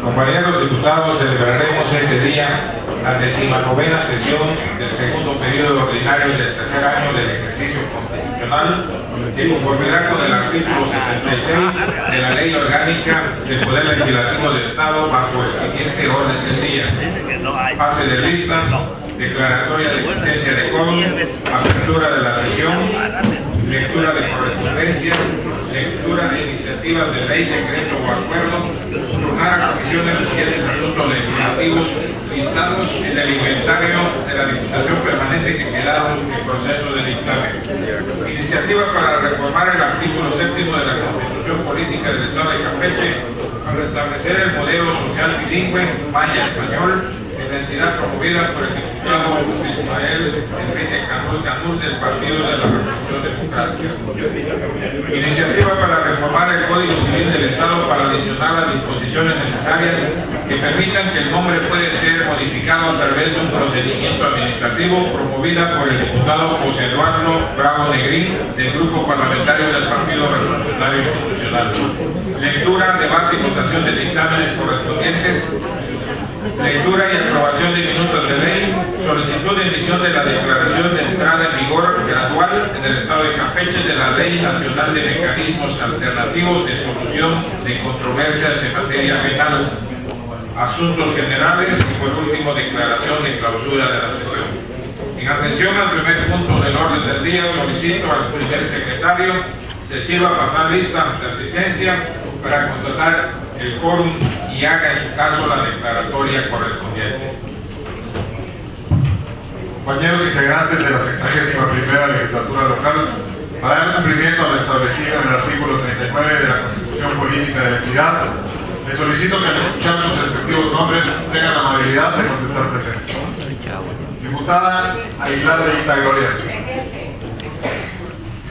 Compañeros diputados, celebraremos este día la 19ª sesión del segundo periodo ordinario del tercer año del ejercicio constitucional, en conformidad con el artículo 66 de la Ley Orgánica del Poder Legislativo del Estado, bajo el siguiente orden del día: pase de lista, declaratoria de existencia de quórum, apertura de la sesión, lectura de correspondencia, lectura de iniciativas de ley, decreto o acuerdo, turnar a comisiones los siguientes asuntos legislativos listados en el inventario de la Diputación Permanente que quedaron en proceso de dictamen. Iniciativa para reformar el artículo 7º de la Constitución Política del Estado de Campeche para establecer el modelo social bilingüe maya-español en la entidad promovida por el diputado José Ismael Enrique Canul del Partido de la Revolución Democrática. Iniciativa para reformar el Código Civil del Estado para adicionar las disposiciones necesarias que permitan que el nombre puede ser modificado a través de un procedimiento administrativo, promovida por el diputado José Eduardo Bravo Negrín del Grupo Parlamentario del Partido Revolucionario Institucional. Lectura, debate y votación de dictámenes correspondientes. Lectura y aprobación de minutos de ley, solicitud de emisión de la declaración de entrada en vigor gradual en el Estado de Campeche de la Ley Nacional de Mecanismos Alternativos de Solución de Controversias en Materia Penal, asuntos generales y por último declaración de clausura de la sesión. En atención al primer punto del orden del día, solicito al primer secretario se sirva pasar lista de asistencia para constatar el quórum y haga en su caso la declaratoria correspondiente. Compañeros integrantes de la 61ª legislatura local, para dar cumplimiento a lo establecido en el artículo 39 de la Constitución Política de la entidad, les solicito que al escuchar sus respectivos nombres tengan la amabilidad de contestar presente. Diputada Aguilar de Ita Gloria.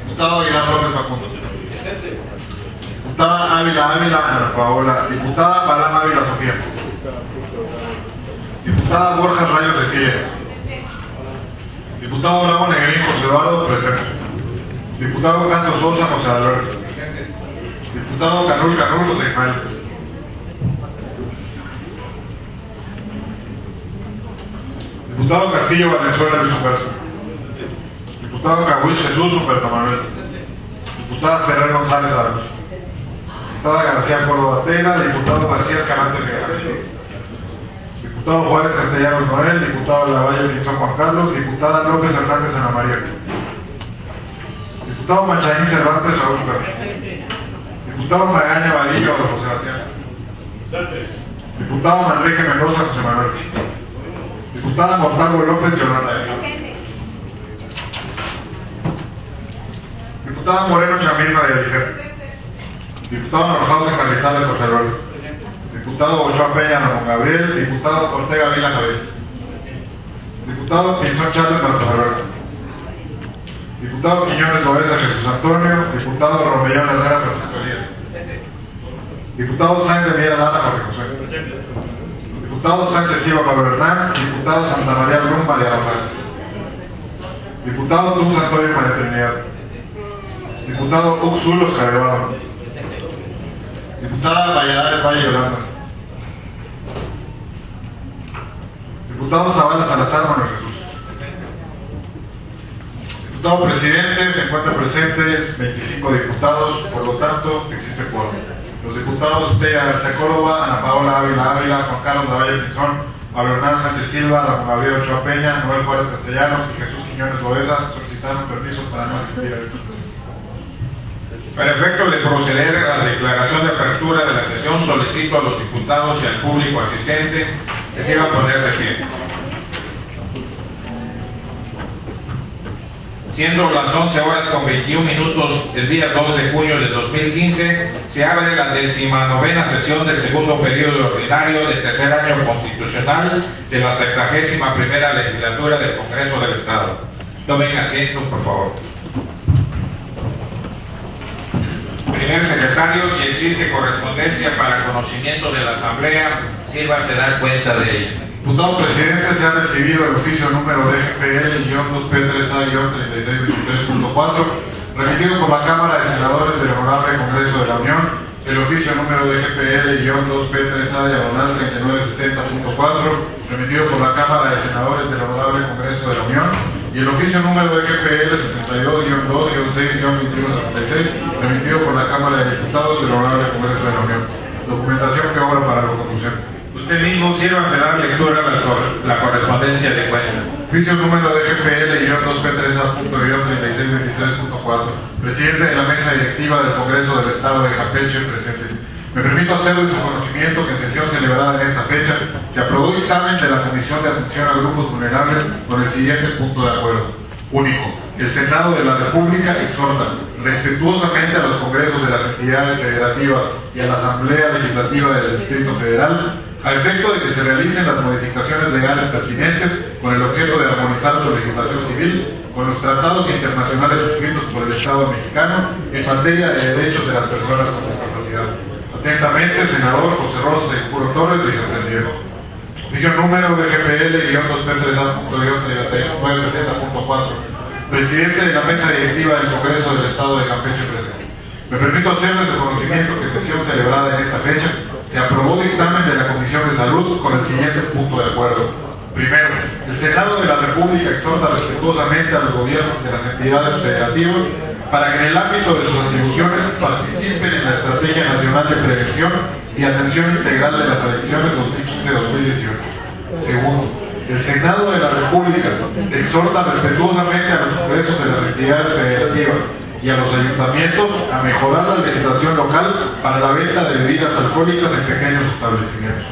Diputado Aguilar López Facundo. Diputada Ávila Ana Paola. Diputada Palama Ávila Sofía. Diputada Borja Rayos de Siria. Diputado Bravo Negrín José Eduardo, presente. Diputado Canto Sosa José Alberto. Diputado Canul José Ismael. Diputado Castillo Valenzuela Luis Humberto. Diputado Cahuil Jesús Humberto Manuel. Diputada Ferrer González Arauz. Diputada García Córdoba Tela. Diputado García Escalante Miguel. Diputado Juárez Castellanos Noel. Diputado Lavalle Pinzón Juan Carlos. Diputada López Hernández Ana María. Diputado Machaín Cervantes Raúl Pérez. Diputado Magaña Vadillo José Sebastián. Diputado Manrique Mendoza José Manuel. Diputada Montalvo López Yolanda. Diputada Moreno Chamisma de Alicet. Diputado Norjausen Carrizales José Alberto. Diputado Ochoa Peña Ramón Gabriel. Diputado Ortega Vila Javier. Diputado Pinzón Chávez Marcos Alberto. Diputado Quiñones Loesa Jesús Antonio. Diputado Romellón Herrera Francisco Elías. Diputado Sáenz de Miguel Lara Jorge José. Diputado Sánchez Silva Pablo Hernán. Diputado Santa María Blum María Rafael. Diputado Tux Antonio María Trinidad. Diputado Uxul Oscar Eduardo. Diputada Valladares Valle Yolanda. Diputado Zavala Salazar Manuel Jesús. Diputado presidente, se encuentran presentes 25 diputados, por lo tanto existe quórum. Los diputados Tea García Córdoba, Ana Paola Ávila, Juan Carlos Lavalle Pinzón, Pablo Hernán Sánchez Silva, Ramón Gabriel Ochoa Peña, Noel Juárez Castellanos y Jesús Quiñones Loesa solicitaron permiso para no asistir a esta sesión. Para efecto de proceder a la declaración de apertura de la sesión, solicito a los diputados y al público asistente que se iban a poner de pie. Siendo las 11:21 del día 2 de junio de 2015, se abre la 19ª sesión del segundo periodo ordinario del tercer año constitucional de la 61ª legislatura del Congreso del Estado. Tomen asiento, por favor. Primer secretario, si existe correspondencia para conocimiento de la Asamblea, sírvase dar cuenta de ella. Diputado presidente, se ha recibido el oficio número DGPL-2P3A-3623.4, remitido por la Cámara de Senadores del Honorable Congreso de la Unión, El oficio número de GPL-2P3A/3960.4, remitido por la Cámara de Senadores del Honorable Congreso de la Unión, y el oficio número de GPL 62-2-6-2176, remitido por la Cámara de Diputados del Honorable Congreso de la Unión. Documentación que obra para lo conducente. Usted mismo sírvase dar lectura a la correspondencia de cuenta. Oficio número de GPL-2P3A.3623.4, presidente de la mesa directiva del Congreso del Estado de Campeche, presente. Me permito hacer de su conocimiento que en sesión celebrada en esta fecha se aprobó dictamen de la Comisión de Atención a Grupos Vulnerables con el siguiente punto de acuerdo. Único. El Senado de la República exhorta respetuosamente a los congresos de las entidades federativas y a la Asamblea Legislativa del Distrito Federal a efecto de que se realicen las modificaciones legales pertinentes con el objeto de armonizar su legislación civil con los tratados internacionales suscritos por el Estado mexicano en materia de derechos de las personas con discapacidad. Atentamente, senador José Rosa Seguro Torres, vicepresidente. Oficio número de GPL-2P3A.960.4, presidente de la mesa directiva del Congreso del Estado de Campeche, presente. Me permito hacer de su conocimiento que en sesión celebrada en esta fecha se aprobó dictamen de la Comisión de Salud con el siguiente punto de acuerdo. Primero, el Senado de la República exhorta respetuosamente a los gobiernos de las entidades federativas para que en el ámbito de sus atribuciones participen en la Estrategia Nacional de Prevención y Atención Integral de las Adicciones 2015-2018. Segundo, el Senado de la República exhorta respetuosamente a los congresos de las entidades federativas y a los ayuntamientos a mejorar la legislación local para la venta de bebidas alcohólicas en pequeños establecimientos.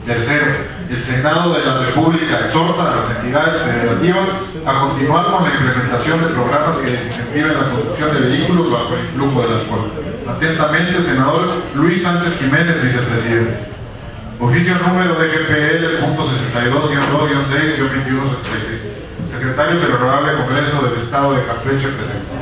Tercero, el Senado de la República exhorta a las entidades federativas a continuar con la implementación de programas que desincentiven la conducción de vehículos bajo el influjo del alcohol. Atentamente, senador Luis Sánchez Jiménez, vicepresidente. Oficio número de GPL.62-2-6-2176. Secretario del Honorable Congreso del Estado de Campeche, presente.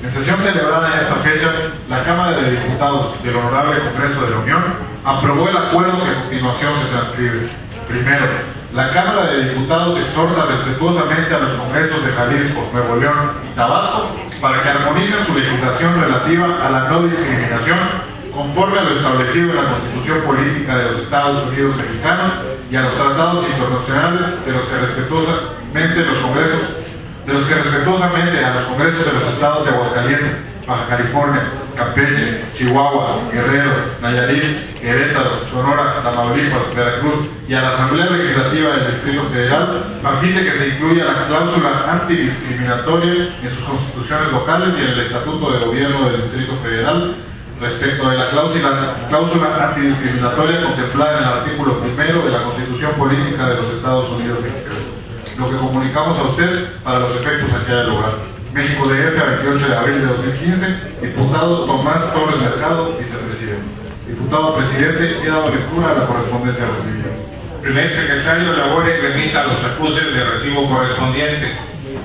En sesión celebrada en esta fecha, la Cámara de Diputados del Honorable Congreso de la Unión aprobó el acuerdo que a continuación se transcribe. Primero, la Cámara de Diputados exhorta respetuosamente a los congresos de Jalisco, Nuevo León y Tabasco para que armonicen su legislación relativa a la no discriminación conforme a lo establecido en la Constitución Política de los Estados Unidos Mexicanos y a los tratados internacionales de los que respetuosamente a los congresos de los estados de Aguascalientes, Baja California, Campeche, Chihuahua, Guerrero, Nayarit, Querétaro, Sonora, Tamaulipas, Veracruz y a la Asamblea Legislativa del Distrito Federal, a fin de que se incluya la cláusula antidiscriminatoria en sus constituciones locales y en el Estatuto de Gobierno del Distrito Federal respecto de la cláusula antidiscriminatoria contemplada en el artículo 1 de la Constitución Política de los Estados Unidos Mexicanos. Lo que comunicamos a usted para los efectos a que haya lugar. México DF, a 28 de abril de 2015, diputado Tomás Torres Mercado, vicepresidente. Diputado presidente, he dado lectura a la correspondencia recibida. Primer secretario, elabore y remita los acuses de recibo correspondientes.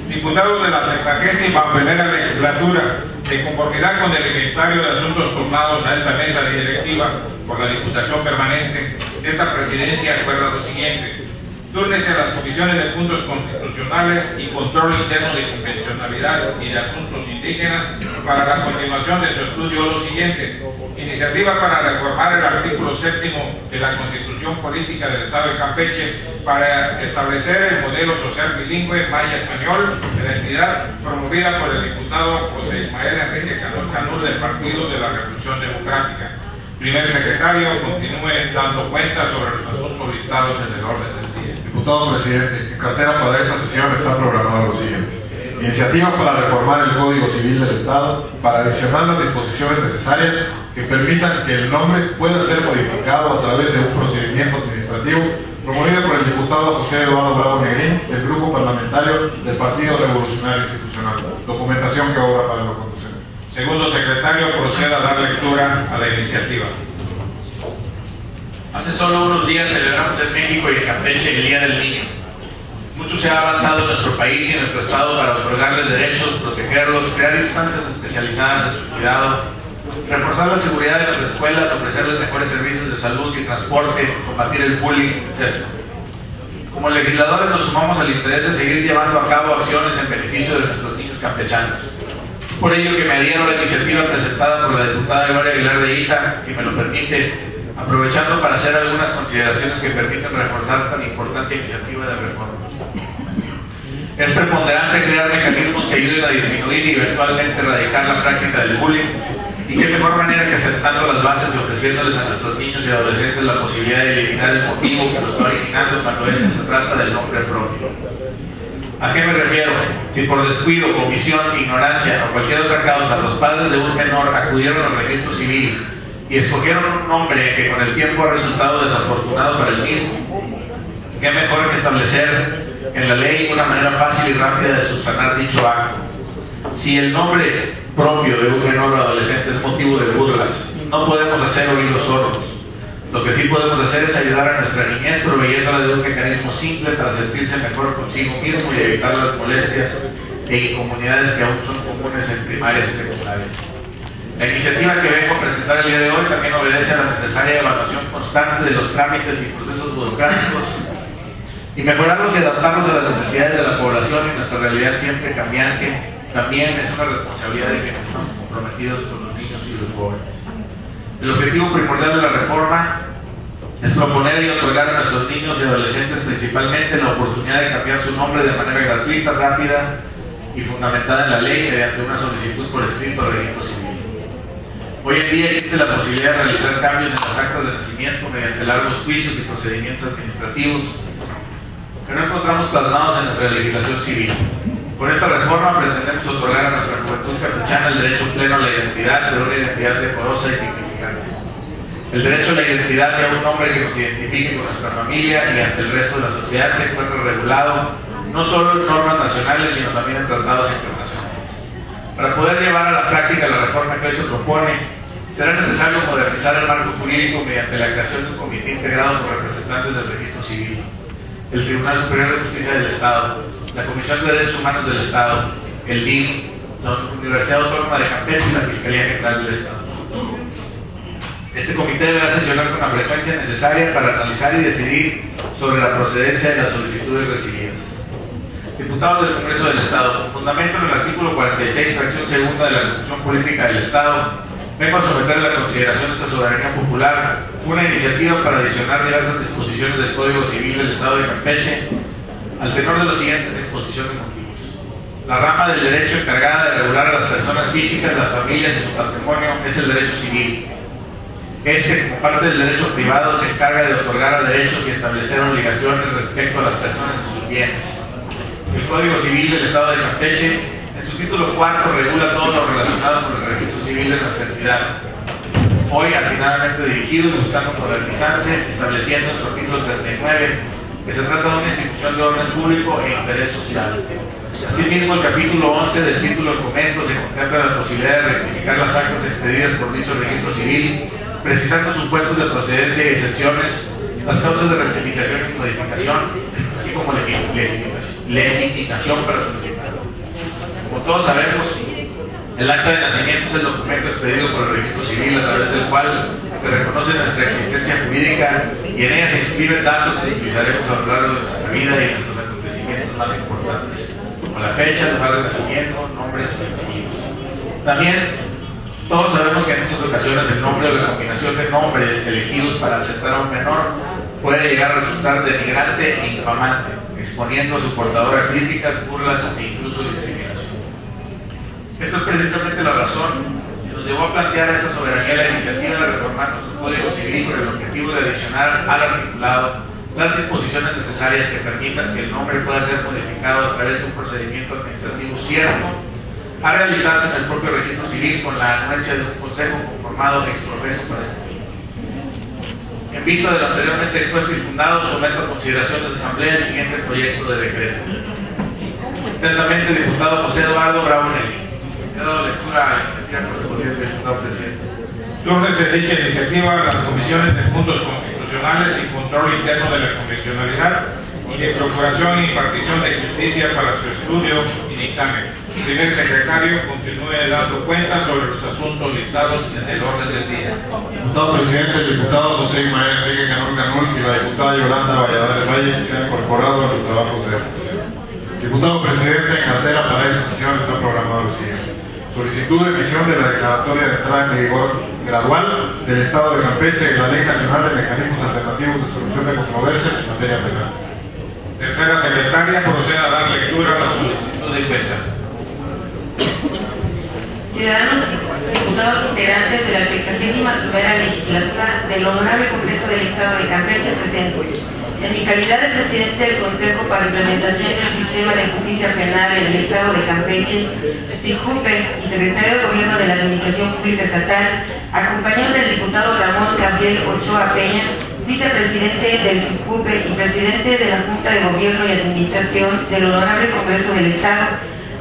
Diputados de la 61ª legislatura, de conformidad con el inventario de asuntos turnados a esta mesa directiva por la Diputación Permanente de esta presidencia, acuerda lo siguiente. Túrnese a las comisiones de puntos constitucionales y control interno de convencionalidad y de asuntos indígenas para la continuación de su estudio lo siguiente. Iniciativa para reformar el artículo 7º de la Constitución Política del Estado de Campeche para establecer el modelo social bilingüe maya-español de la entidad, promovida por el diputado José Ismael Enrique Canul del Partido de la Revolución Democrática. Primer secretario, continúe dando cuenta sobre los asuntos listados en el orden del día. Diputado presidente, en cartera para esta sesión está programado lo siguiente. Iniciativa para reformar el Código Civil del Estado para adicionar las disposiciones necesarias que permitan que el nombre pueda ser modificado a través de un procedimiento administrativo promovida por el diputado José Eduardo Bravo Negrín del Grupo Parlamentario del Partido Revolucionario Institucional. Documentación que obra para lo conducente. Segundo secretario, proceda a dar lectura a la iniciativa. Hace solo unos días celebramos en México y en Campeche el Día del Niño. Mucho se ha avanzado en nuestro país y en nuestro estado para otorgarles derechos, protegerlos, crear instancias especializadas en su cuidado, reforzar la seguridad de las escuelas, ofrecerles mejores servicios de salud y transporte, combatir el bullying, etc. Como legisladores nos sumamos al interés de seguir llevando a cabo acciones en beneficio de nuestros niños campechanos. Por ello que me adhiero a la iniciativa presentada por la diputada Gloria Aguilar de Ita, si me lo permite, aprovechando para hacer algunas consideraciones que permiten reforzar tan importante iniciativa de reforma. Es preponderante crear mecanismos que ayuden a disminuir y eventualmente erradicar la práctica del bullying, y qué mejor manera que aceptando las bases y ofreciéndoles a nuestros niños y adolescentes la posibilidad de eliminar el motivo que lo está originando cuando se trata del nombre propio. ¿A qué me refiero? Si por descuido, omisión, ignorancia o cualquier otra causa los padres de un menor acudieron al registro civil y escogieron un nombre que con el tiempo ha resultado desafortunado para el mismo, qué mejor que establecer en la ley una manera fácil y rápida de subsanar dicho acto. Si el nombre propio de un menor o adolescente es motivo de burlas, no podemos hacer oídos sordos. Lo que sí podemos hacer es ayudar a nuestra niñez proveyéndole de un mecanismo simple para sentirse mejor consigo mismo y evitar las molestias en comunidades que aún son comunes en primarias y secundarias. La iniciativa que vengo a presentar el día de hoy también obedece a la necesaria evaluación constante de los trámites y procesos burocráticos y mejorarlos y adaptarlos a las necesidades de la población y nuestra realidad siempre cambiante. También es una responsabilidad de quienes estamos comprometidos con los niños y los jóvenes. El objetivo primordial de la reforma es proponer y otorgar a nuestros niños y adolescentes principalmente la oportunidad de cambiar su nombre de manera gratuita, rápida y fundamentada en la ley mediante una solicitud por escrito al registro civil. Hoy en día existe la posibilidad de realizar cambios en las actas de nacimiento mediante largos juicios y procedimientos administrativos que no encontramos plasmados en nuestra legislación civil. Con esta reforma pretendemos otorgar a nuestra juventud campechana el derecho pleno a la identidad, pero una identidad decorosa y dignificante. El derecho a la identidad de un nombre que nos identifique con nuestra familia y ante el resto de la sociedad se encuentra regulado no solo en normas nacionales, sino también en tratados internacionales. Para poder llevar a la práctica la reforma que hoy se propone, será necesario modernizar el marco jurídico mediante la creación de un comité integrado por representantes del Registro Civil, el Tribunal Superior de Justicia del Estado, la Comisión de Derechos Humanos del Estado, el DIF, la Universidad Autónoma de Campeche y la Fiscalía General del Estado. Este comité deberá sesionar con la frecuencia necesaria para analizar y decidir sobre la procedencia de las solicitudes recibidas. Diputados del Congreso del Estado, con fundamento en el artículo 46, fracción segunda de la Constitución Política del Estado, vengo a someter a la consideración de esta soberanía popular una iniciativa para adicionar diversas disposiciones del Código Civil del Estado de Campeche al tenor de las siguientes exposiciones de motivos. La rama del derecho encargada de regular a las personas físicas, las familias y su patrimonio es el derecho civil. Este, como parte del derecho privado, se encarga de otorgar derechos y establecer obligaciones respecto a las personas y sus bienes. El Código Civil del Estado de Campeche, en su título cuarto, regula todo lo relacionado con el registro civil de nuestra entidad. Hoy, atinadamente dirigido y buscando modernizarse, estableciendo en su artículo 39 que se trata de una institución de orden público e interés social. Asimismo, el capítulo 11 del título documento se contempla la posibilidad de rectificar las actas expedidas por dicho registro civil, precisando supuestos de procedencia y excepciones, las causas de rectificación y modificación, así como legitimación para solicitar. Como todos sabemos, el acta de nacimiento es el documento expedido por el registro civil a través del cual se reconoce nuestra existencia jurídica y en ella se inscriben datos que utilizaremos a lo largo de nuestra vida y de nuestros acontecimientos más importantes, como la fecha, lugar de nacimiento, nombres y apellidos. También todos sabemos que en muchas ocasiones el nombre o la combinación de nombres elegidos para aceptar a un menor puede llegar a resultar denigrante e infamante, exponiendo a su portador a críticas, burlas e incluso discriminación. Esto es precisamente la razón que nos llevó a plantear a esta soberanía la iniciativa de reformar nuestro Código Civil con el objetivo de adicionar al articulado las disposiciones necesarias que permitan que el nombre pueda ser modificado a través de un procedimiento administrativo cierto, a realizarse en el propio registro civil con la anuencia de un consejo conformado ex profeso para este fin. En vista de lo anteriormente expuesto y fundado, someto a consideración de la Asamblea el siguiente proyecto de decreto. Atentamente, diputado José Eduardo Bravo Nelly. He dado lectura a la iniciativa correspondiente, diputado presidente. Lóbrese dicha iniciativa a las comisiones de puntos constitucionales y control interno de la condicionalidad y de procuración y impartición de justicia para su estudio y dictamen. Primer secretario, continúe dando cuenta sobre los asuntos listados en el orden del día. Diputado presidente, el diputado José Ismael Enrique Canul y la diputada Yolanda Valladares Valle se han incorporado a los trabajos de esta sesión. Diputado presidente, en cartera para esta sesión está programado lo siguiente: Solicitud de emisión de la declaratoria de entrada en vigor gradual del Estado de Campeche en la Ley Nacional de Mecanismos Alternativos de Solución de Controversias en materia penal. Tercera secretaria, proceda a dar lectura a la solicitud de cuenta. Ciudadanos diputados integrantes de la 61ª legislatura del Honorable Congreso del Estado de Campeche, presente. En mi calidad de presidente del Consejo para Implementación del Sistema de Justicia Penal en el Estado de Campeche, SIJUPE, y secretario de Gobierno de la Administración Pública Estatal, acompañado del diputado Ramón Gabriel Ochoa Peña, vicepresidente del SIJUPE y presidente de la Junta de Gobierno y Administración del Honorable Congreso del Estado,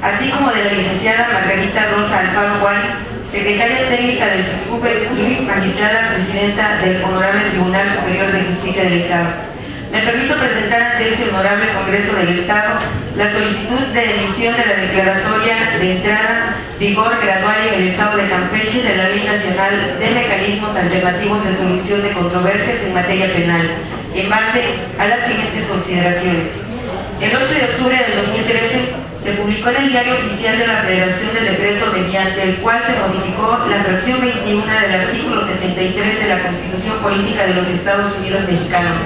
así como de la licenciada Margarita Rosa Alfaro Guari, secretaria técnica del SIJUPE y magistrada presidenta del Honorable Tribunal Superior de Justicia del Estado. Me permito presentar ante este Honorable Congreso del Estado la solicitud de emisión de la declaratoria de entrada, vigor gradual en el Estado de Campeche de la Ley Nacional de Mecanismos Alternativos de Solución de Controversias en materia penal, en base a las siguientes consideraciones. El 8 de octubre del 2013 se publicó en el Diario Oficial de la Federación el decreto mediante el cual se modificó la fracción 21 del artículo 73 de la Constitución Política de los Estados Unidos Mexicanos,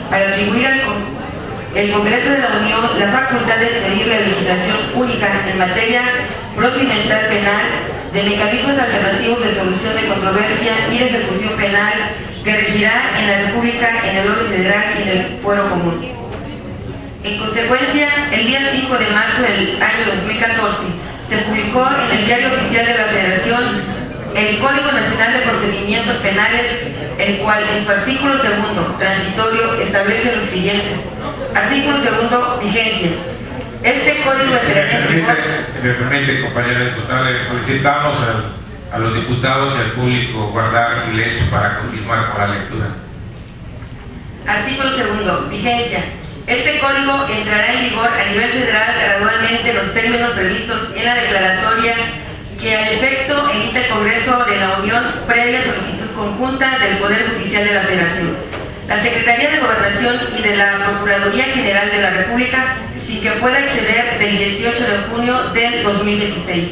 para atribuir al Congreso de la Unión la facultad de expedir la legislación única en materia procedimental penal, de mecanismos alternativos de solución de controversia y de ejecución penal, que regirá en la República, en el orden federal y en el fuero común. En consecuencia, el día 5 de marzo del año 2014 se publicó en el Diario Oficial de la Federación el Código Nacional de Procedimientos Penales, el cual en su artículo segundo, transitorio, establece los siguientes. Artículo segundo, vigencia. Este código Si me permite, compañera diputada, le solicitamos a los diputados y al público guardar silencio para continuar con la lectura. Artículo segundo, vigencia. Este código entrará en vigor a nivel federal gradualmente los términos previstos en la declaratoria que al efecto emite el Congreso de la Unión previa solicitud conjunta del Poder Judicial de la Federación, la Secretaría de Gobernación y de la Procuraduría General de la República, sin que pueda exceder del 18 de junio del 2016.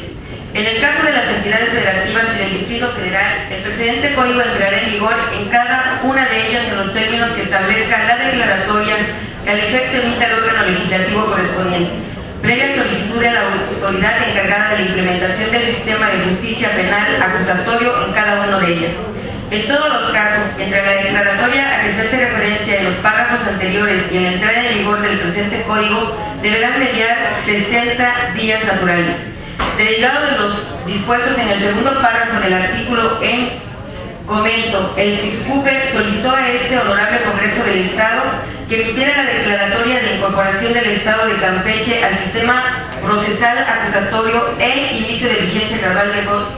En el caso de las entidades federativas y del Distrito Federal, el presente código entrará en vigor en cada una de ellas en los términos que establezca la declaratoria que al efecto emita el órgano legislativo correspondiente, previa solicitud de la autoridad encargada de la implementación del sistema de justicia penal acusatorio en cada uno de ellas. En todos los casos, entre la declaratoria a que se hace referencia en los párrafos anteriores y en la entrada en vigor del presente código, deberán mediar 60 días naturales. Derivado de los dispuestos en el segundo párrafo del artículo comento, el SIJUPE solicitó a este Honorable Congreso del Estado que emitiera la declaratoria de incorporación del Estado de Campeche al sistema procesal acusatorio e inicio de vigencia gradual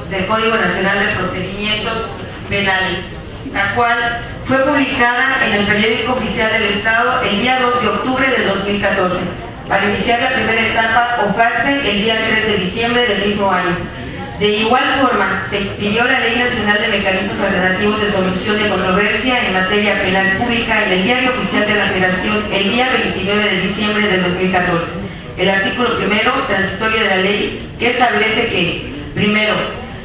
del Código Nacional de Procedimientos Penales, la cual fue publicada en el Periódico Oficial del Estado el día 2 de octubre del 2014, para iniciar la primera etapa o fase el día 3 de diciembre del mismo año. De igual forma, se pidió la Ley Nacional de Mecanismos Alternativos de Solución de Controversia en materia penal pública en el Diario Oficial de la Federación el día 29 de diciembre del 2014. El artículo primero, transitorio de la ley, que establece que, primero,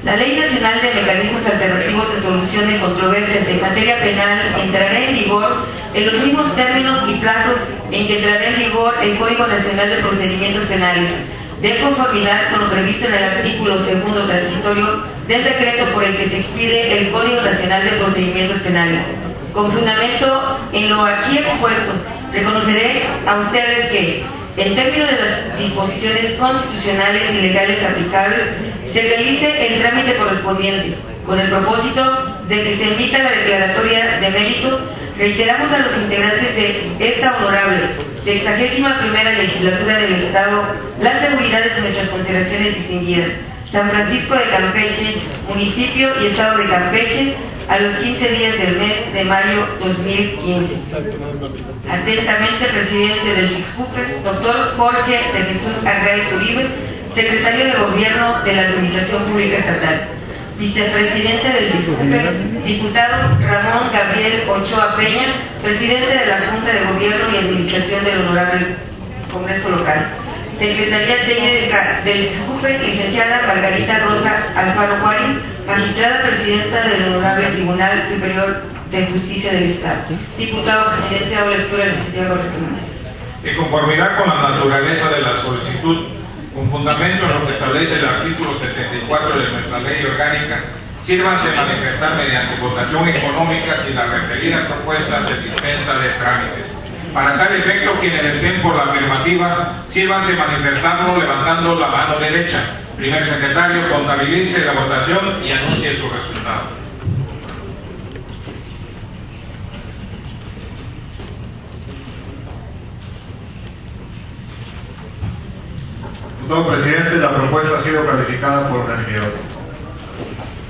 la Ley Nacional de Mecanismos Alternativos de Solución de Controversias en materia penal entrará en vigor en los mismos términos y plazos en que entrará en vigor el Código Nacional de Procedimientos Penales, de conformidad con lo previsto en el artículo segundo transitorio del decreto por el que se expide el Código Nacional de Procedimientos Penales. Con fundamento en lo aquí expuesto, reconoceré a ustedes que, en términos de las disposiciones constitucionales y legales aplicables, se realice el trámite correspondiente, con el propósito de que se emita la declaratoria de mérito. Reiteramos a los integrantes de esta honorable 61ª legislatura del Estado las seguridades de nuestras consideraciones distinguidas. San Francisco de Campeche, municipio y Estado de Campeche, a los 15 días del mes de mayo 2015. Atentamente, presidente del SIJUPE, doctor Jorge de Jesús Arraiz Uribe, secretario de Gobierno de la Administración Pública Estatal. Vicepresidente del SIJUPE, diputado Ramón Gabriel Ochoa Peña, presidente de la Junta de Gobierno y Administración del Honorable Congreso Local. Secretaría Técnica del SCUPE, licenciada Margarita Rosa Alfaro Juárez, magistrada presidenta del Honorable Tribunal Superior de Justicia del Estado. Diputado presidente, hago lectura de la iniciativa correspondiente. De conformidad con la naturaleza de la solicitud, con fundamento en lo que establece el artículo 74 de nuestra ley orgánica, sírvanse manifestar mediante votación económica si las referidas propuestas se dispensa de trámites. Para tal efecto, quienes estén por la afirmativa, sírvanse manifestarlo levantando la mano derecha. Primer secretario, contabilice la votación y anuncie su resultado. Diputado presidente, la propuesta ha sido calificada por unanimidad.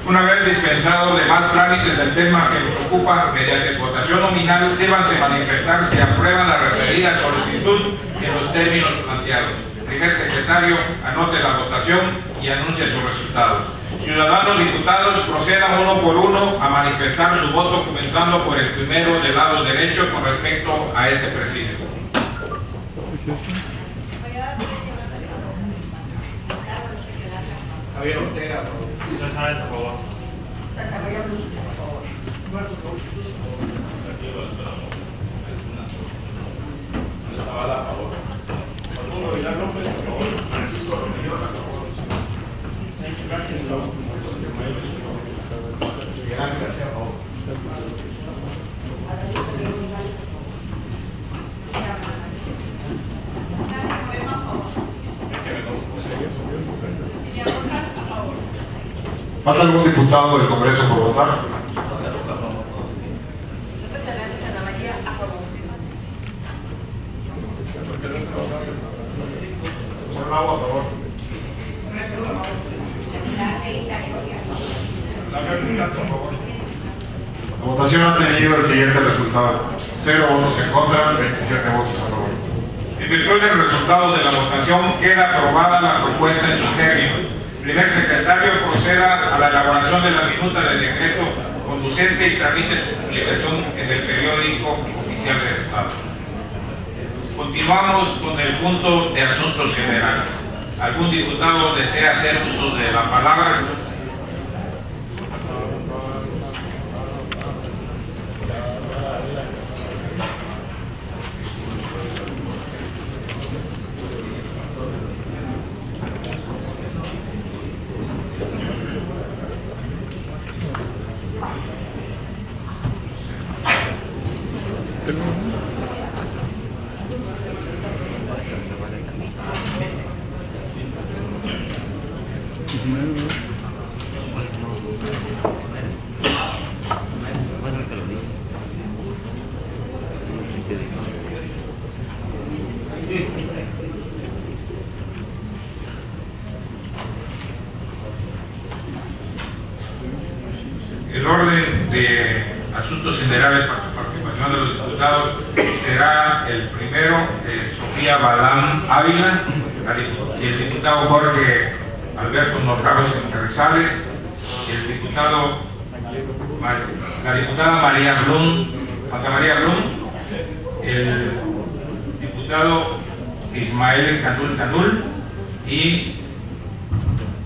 Una vez dispensado de más trámites el tema que nos ocupa, mediante votación nominal, sírvanse manifestar si aprueban la referida solicitud en los términos planteados. Primer secretario, anote la votación y anuncie su resultado. Ciudadanos diputados, procedan uno por uno a manifestar su voto, comenzando por el primero del lado derecho con respecto a este presidio. Javier Ortega, Sánchez, por favor. Zavala, a favor. Arturo Vidal López, a favor. Francisco Romero, a favor. Miguel Ángel García, a favor. ¿Falta algún diputado del Congreso por votar? Señor Bravo, a favor. La votación ha tenido el siguiente resultado: 0 votos en contra, 27 votos a favor. En virtud del resultado de la votación, queda aprobada la propuesta en sus términos. Primer secretario, proceda a la elaboración de la minuta del decreto conducente y tramite su publicación en el periódico oficial del Estado. Continuamos con el punto de asuntos generales. ¿Algún diputado desea hacer uso de la palabra? El orden de asuntos generales para su participación de los diputados será el primero, Sofía Balán Ávila, el diputado Jorge Alberto Norcaro Carrizales, el diputado, la diputada María Blum, Santa María Blum, el diputado Ismael Canul y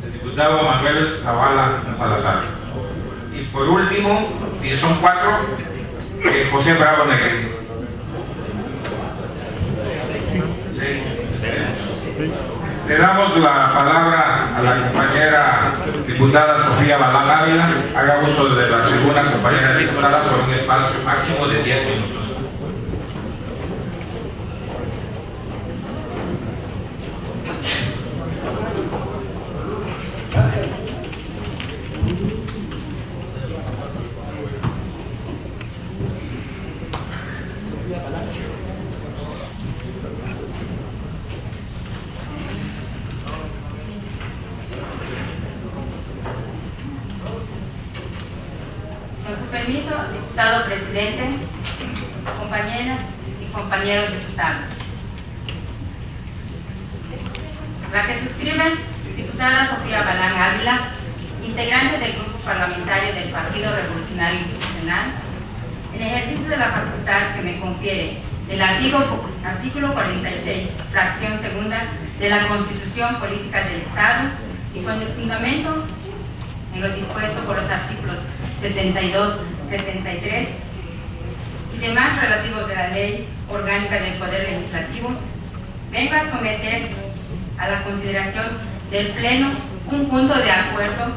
el diputado Manuel Zavala Salazar. Y por último, y son 4, José Bravo Negrín. 6. Le damos la palabra a la compañera diputada Sofía Balán Ávila. Haga uso de la tribuna, compañera diputada, por un espacio máximo de 10 minutos. Con su permiso, diputado presidente, compañeras y compañeros diputados. La que suscribe, diputada Sofía Balán Ávila, integrante del Grupo Parlamentario del Partido Revolucionario Institucional, en ejercicio de la facultad que me confiere del artículo 46, fracción segunda de la Constitución Política del Estado y con el fundamento en lo dispuesto por los artículos 72, 73 y demás relativos de la Ley Orgánica del Poder Legislativo, vengo a someter a la consideración del Pleno un punto de acuerdo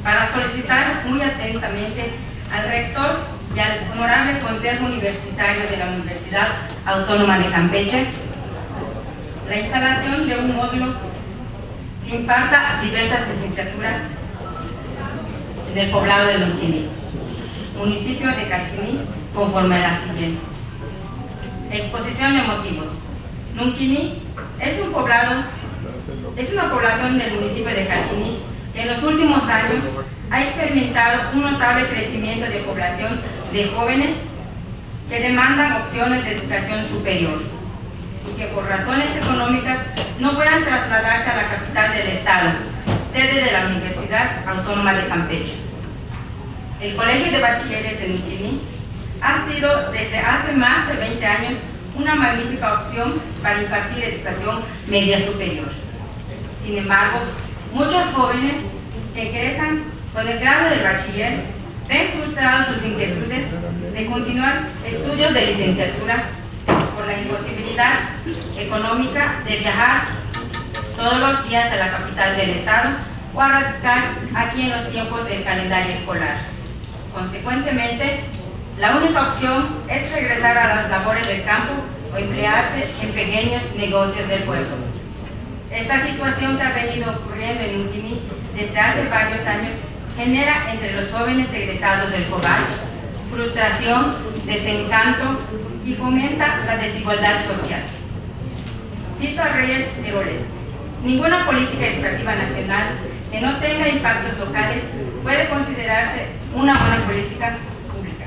para solicitar muy atentamente al rector y al Honorable Consejo Universitario de la Universidad Autónoma de Campeche la instalación de un módulo que imparta diversas licenciaturas en el poblado de Nunquini, municipio de Calquiní, conforme a la siguiente. Exposición de motivos. Nunquini es una población del municipio de Calquiní que en los últimos años ha experimentado un notable crecimiento de población de jóvenes que demandan opciones de educación superior y que por razones económicas no puedan trasladarse a la capital del estado, sede de la Universidad Autónoma de Campeche. El Colegio de Bachilleres de Nunquini ha sido desde hace más de 20 años una magnífica opción para impartir educación media superior. Sin embargo, muchos jóvenes que egresan con el grado de bachiller ven frustradas sus inquietudes de continuar estudios de licenciatura por la imposibilidad económica de viajar todos los días a la capital del estado o a radicar aquí en los tiempos del calendario escolar. Consecuentemente, la única opción es regresar a las labores del campo o emplearse en pequeños negocios del pueblo. Esta situación que ha venido ocurriendo en Nunquini desde hace varios años genera entre los jóvenes egresados del COBACH frustración, desencanto y fomenta la desigualdad social. Cito a Reyes Heroles: ninguna política educativa nacional que no tenga impactos locales puede considerarse una buena política pública.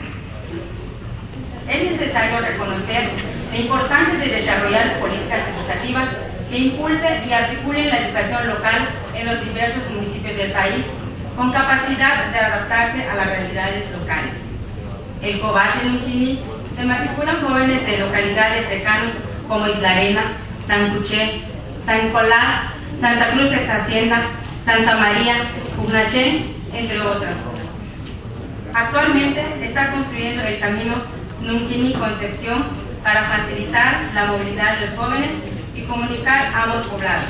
Es necesario reconocer la importancia de desarrollar políticas educativas que impulsen y articulen la educación local en los diversos municipios del país, con capacidad de adaptarse a las realidades locales. El COBACH en Nunquini se matriculan jóvenes de localidades cercanas como Isla Arena, Tancuché, San Nicolás, Santa Cruz ex Hacienda, Santa María, Pugnachén, entre otras. Actualmente está construyendo el camino Nunquini-Concepción para facilitar la movilidad de los jóvenes y comunicar ambos poblados.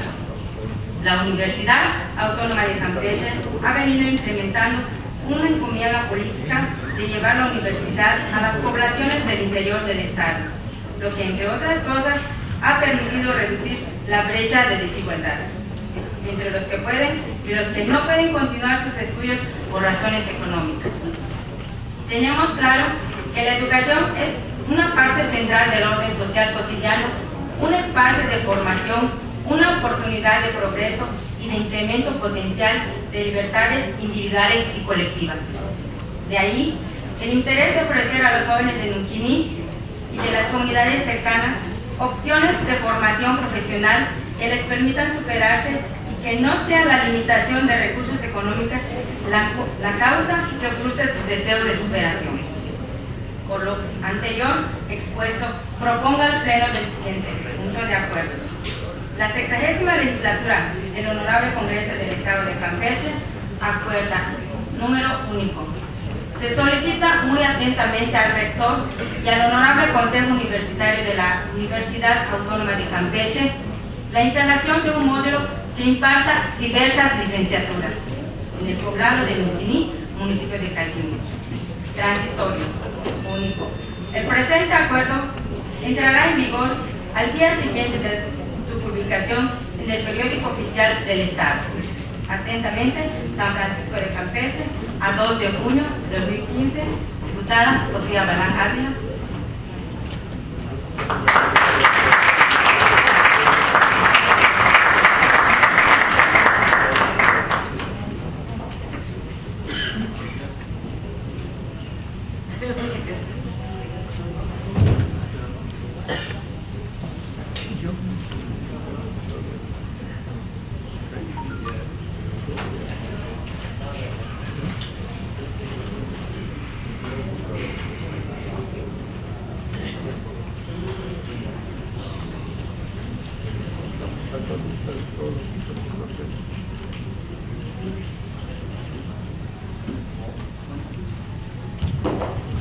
La Universidad Autónoma de Campeche ha venido implementando una encomienda política de llevar la universidad a las poblaciones del interior del estado, lo que entre otras cosas ha permitido reducir la brecha de desigualdad entre los que pueden y los que no pueden continuar sus estudios por razones económicas. Tenemos claro que la educación es una parte central del orden social cotidiano, un espacio de formación, una oportunidad de progreso y de incremento potencial de libertades individuales y colectivas. De ahí el interés de ofrecer a los jóvenes de Nunquini y de las comunidades cercanas opciones de formación profesional que les permitan superarse y que no sea la limitación de recursos económicos la causa que frustre sus deseos de superación. Por lo anterior expuesto, propongo al Pleno del siguiente punto de acuerdo. La 60ª legislatura del Honorable Congreso del Estado de Campeche acuerda: número único. Se solicita muy atentamente al rector y al Honorable Consejo Universitario de la Universidad Autónoma de Campeche la instalación de un módulo que imparta diversas licenciaturas en el poblado de Nunquini, municipio de Calquiní. Transitorio único. El presente acuerdo entrará en vigor al día siguiente de su publicación en el periódico oficial del Estado. Atentamente, San Francisco de Campeche, a 2 de junio de 2015, diputada Sofía Balán Ávila.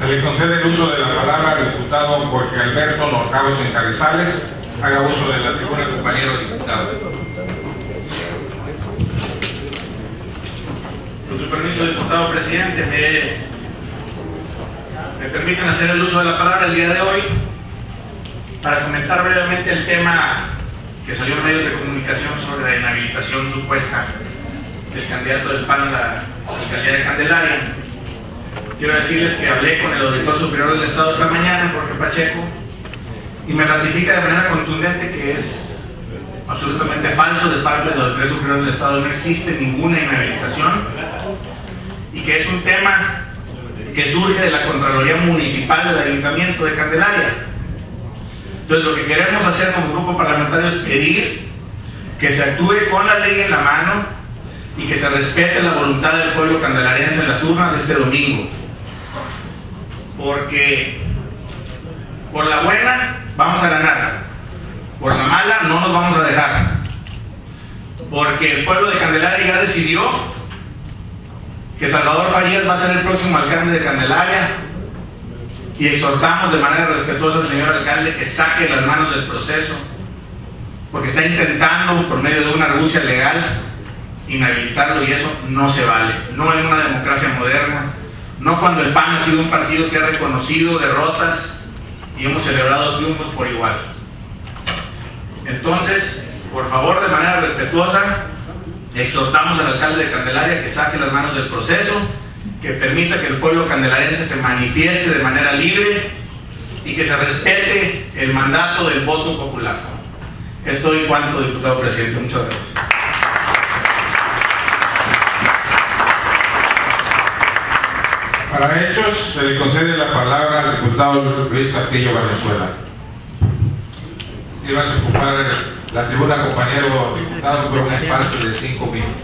Se le concede el uso de la palabra al diputado Jorge Alberto Norcados en Carrizales. Haga uso de la tribuna, compañero diputado. Con su permiso, diputado presidente, me permiten hacer el uso de la palabra el día de hoy para comentar brevemente el tema que salió en medios de comunicación sobre la inhabilitación supuesta del candidato del PAN a la alcaldía de Candelaria. Quiero decirles que hablé con el auditor superior del Estado esta mañana, Jorge Pacheco, y me ratifica de manera contundente que es absolutamente falso de parte del auditor superior del Estado. No existe ninguna inhabilitación y que es un tema que surge de la Contraloría Municipal del Ayuntamiento de Candelaria. Entonces, lo que queremos hacer como grupo parlamentario es pedir que se actúe con la ley en la mano y que se respete la voluntad del pueblo candelariense en las urnas este domingo. Porque por la buena vamos a ganar, por la mala no nos vamos a dejar. Porque el pueblo de Candelaria ya decidió que Salvador Farías va a ser el próximo alcalde de Candelaria, y exhortamos de manera respetuosa al señor alcalde que saque las manos del proceso, porque está intentando, por medio de una argucia legal, inhabilitarlo, y eso no se vale. No en una democracia moderna, no cuando el PAN ha sido un partido que ha reconocido derrotas y hemos celebrado triunfos por igual. Entonces, por favor, de manera respetuosa, exhortamos al alcalde de Candelaria que saque las manos del proceso, que permita que el pueblo candelariense se manifieste de manera libre y que se respete el mandato del voto popular. Es todo en cuanto, diputado presidente. Muchas gracias. Para hechos, se le concede la palabra al diputado Luis Castillo Valenzuela. Si vas a ocupar la tribuna, compañero diputado, por un espacio de 5 minutos.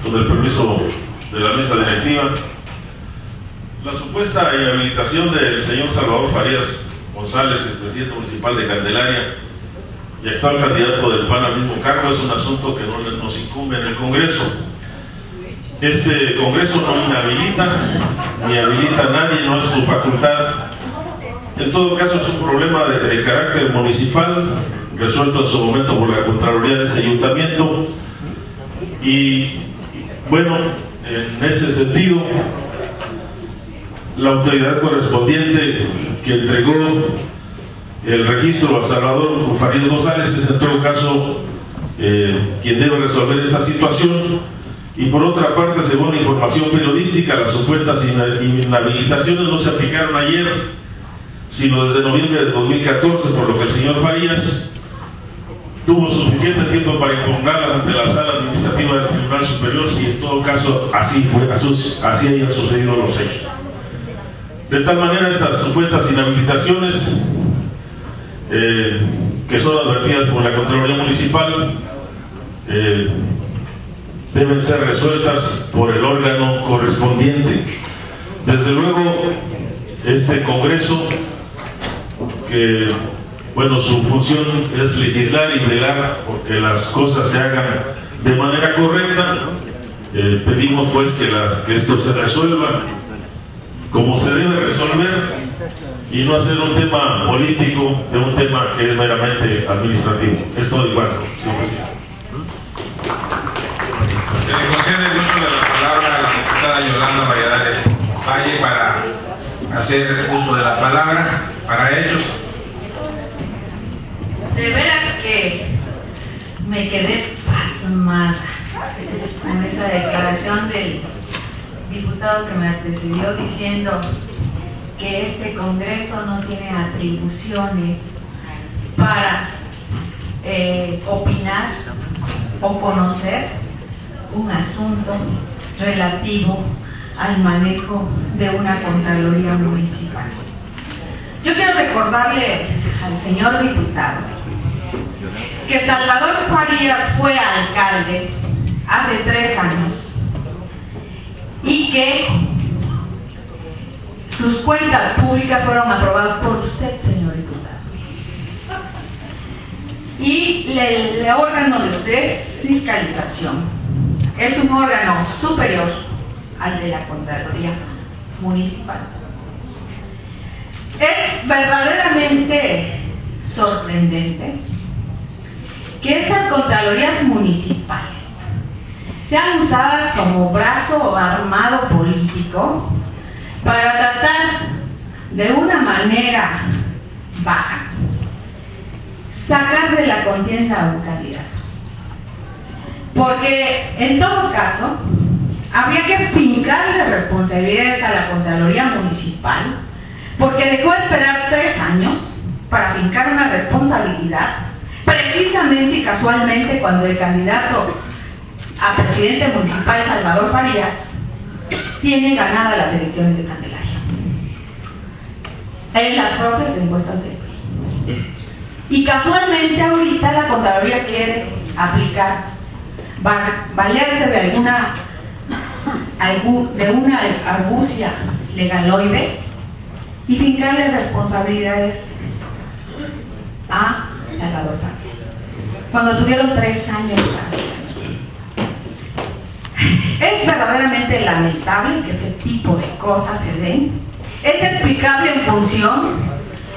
Con el permiso de la mesa directiva, la supuesta inhabilitación del señor Salvador Farías González, el presidente municipal de Candelaria y actual candidato del PAN al mismo cargo, es un asunto que no nos incumbe en el Congreso. Este Congreso no inhabilita ni habilita a nadie, no es su facultad. En todo caso, es un problema de carácter municipal, resuelto en su momento por la Contraloría de ese ayuntamiento. Y bueno, en ese sentido, la autoridad correspondiente que entregó el registro a Salvador Farías González es en todo caso quien debe resolver esta situación. Y por otra parte, según la información periodística, las supuestas inhabilitaciones no se aplicaron ayer, sino desde noviembre de 2014, por lo que el señor Farías tuvo suficiente tiempo para impugnarlas ante la sala administrativa del Tribunal Superior, si en todo caso así hayan sucedido los hechos. De tal manera, estas supuestas inhabilitaciones, que son advertidas por la Contraloría Municipal, deben ser resueltas por el órgano correspondiente. Desde luego, este Congreso, que bueno, su función es legislar y velar porque las cosas se hagan de manera correcta, pedimos pues que esto se resuelva como se debe resolver y no hacer un tema político de un tema que es meramente administrativo. Es todo igual, señor presidente. Se le concede el uso de la palabra a la diputada Yolanda Valladares Valle para hacer uso de la palabra. Para ellos. De veras que me quedé pasmada con esa declaración del diputado que me antecedió diciendo que este Congreso no tiene atribuciones para opinar o conocer un asunto relativo al manejo de una Contraloría Municipal. Yo quiero recordarle al señor diputado que Salvador Farías fue alcalde hace 3 años y que sus cuentas públicas fueron aprobadas por usted, señor diputado. Y el órgano de fiscalización es un órgano superior al de la Contraloría Municipal. Es verdaderamente sorprendente que estas Contralorías Municipales sean usadas como brazo armado político para tratar de una manera baja sacar de la contienda a un candidato. Porque en todo caso habría que fincarle responsabilidades a la Contraloría Municipal, porque dejó esperar 3 años para fincar una responsabilidad, precisamente y casualmente cuando el candidato a presidente municipal, Salvador Farías, tiene ganadas las elecciones de Candelaria en las propias encuestas de PRI. Y casualmente ahorita la Contraloría quiere aplicar, valerse de una argucia legaloide y fincarle responsabilidades a Salvador Farías, cuando tuvieron 3 años para. Es verdaderamente lamentable que este tipo de cosas se den. Es explicable en función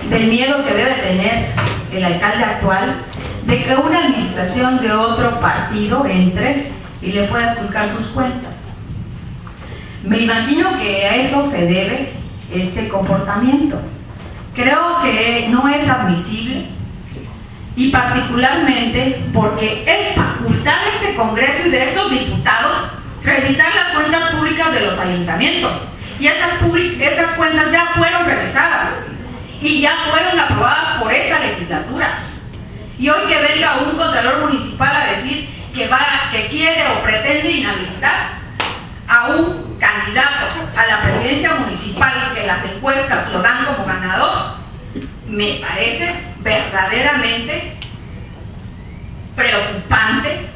del miedo que debe tener el alcalde actual de que una administración de otro partido entre y le pueda esculcar sus cuentas. Me imagino que a eso se debe este comportamiento. Creo que no es admisible, y particularmente porque es facultad de este Congreso y de estos diputados revisar las cuentas públicas de los ayuntamientos, y esas cuentas ya fueron revisadas y ya fueron aprobadas por esta legislatura. Y hoy que venga un contralor municipal a decir que quiere o pretende inhabilitar a un candidato a la presidencia municipal que las encuestas lo dan como ganador, me parece verdaderamente preocupante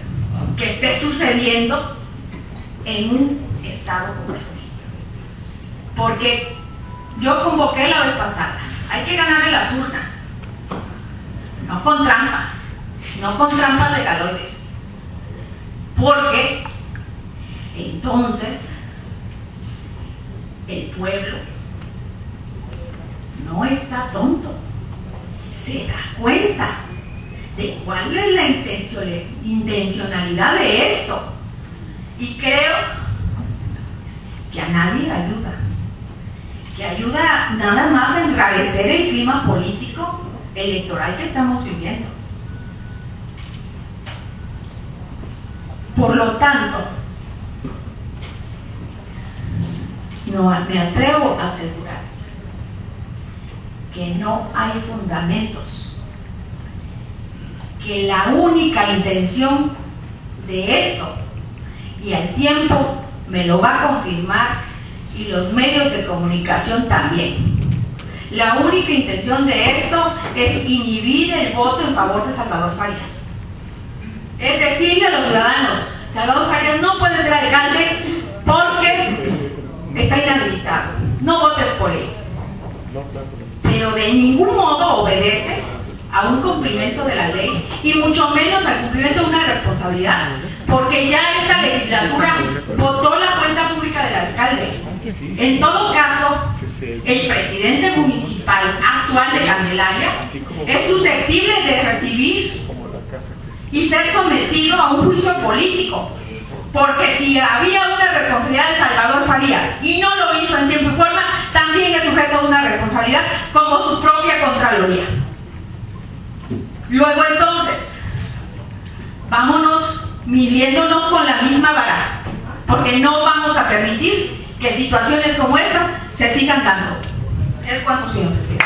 que esté sucediendo en un estado como este. Porque yo convoqué la vez pasada, hay que ganar en las urnas, no con trampa, no con trampas legaloides, porque entonces el pueblo no está tonto, se da cuenta de cuál es la intencionalidad de esto, y creo que a nadie ayuda, que ayuda nada más a enrarecer el clima político electoral que estamos viviendo. Por lo tanto, no me atrevo a asegurar que no hay fundamentos, que la única intención de esto, y el tiempo me lo va a confirmar y los medios de comunicación también, la única intención de esto es inhibir el voto en favor de Salvador Farías. Es decirle a los ciudadanos: Salvador Farías no puede ser alcalde porque está inhabilitado, no votes por él. Pero de ningún modo obedece a un cumplimiento de la ley, y mucho menos al cumplimiento de una responsabilidad, porque ya esta legislatura votó la cuenta pública del alcalde. En todo caso, el presidente municipal actual de Candelaria es susceptible de recibir y ser sometido a un juicio político, porque si había una responsabilidad de Salvador Farías y no lo hizo en tiempo y forma, también es sujeto a una responsabilidad como su propia Contraloría. Luego entonces, vámonos midiéndonos con la misma vara, porque no vamos a permitir que situaciones como estas se sigan dando. Es cuanto, señor presidente.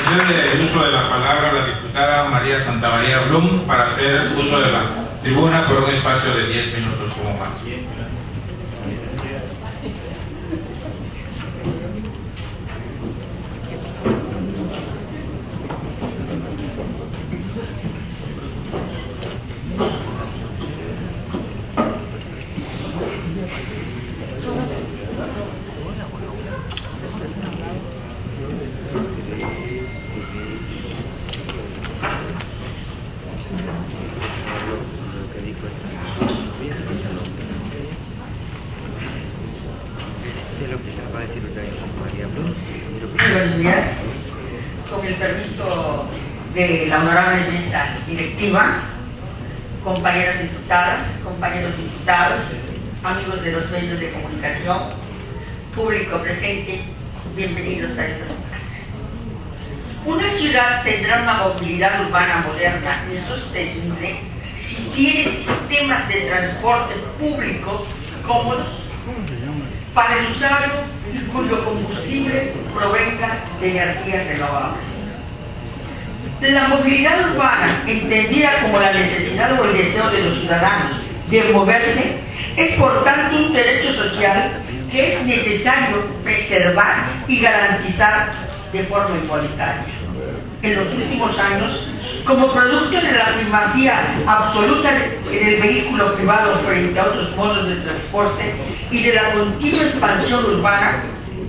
Concede el uso de la palabra a la diputada María Santamaría Blum para hacer uso de la tribuna por un espacio de 10 minutos como máximo. Muy buenos días. Con el permiso de la honorable mesa directiva, compañeras diputadas, compañeros diputados, amigos de los medios de comunicación, público presente, bienvenidos a esta su casa. Una ciudad tendrá una movilidad urbana moderna y sostenible si tiene sistemas de transporte público cómodos para el usuario y cuyo combustible provenga de energías renovables. La movilidad urbana, entendida como la necesidad o el deseo de los ciudadanos de moverse, es por tanto un derecho social que es necesario preservar y garantizar de forma igualitaria. En los últimos años, como producto de la primacía absoluta del vehículo privado frente a otros modos de transporte y de la continua expansión urbana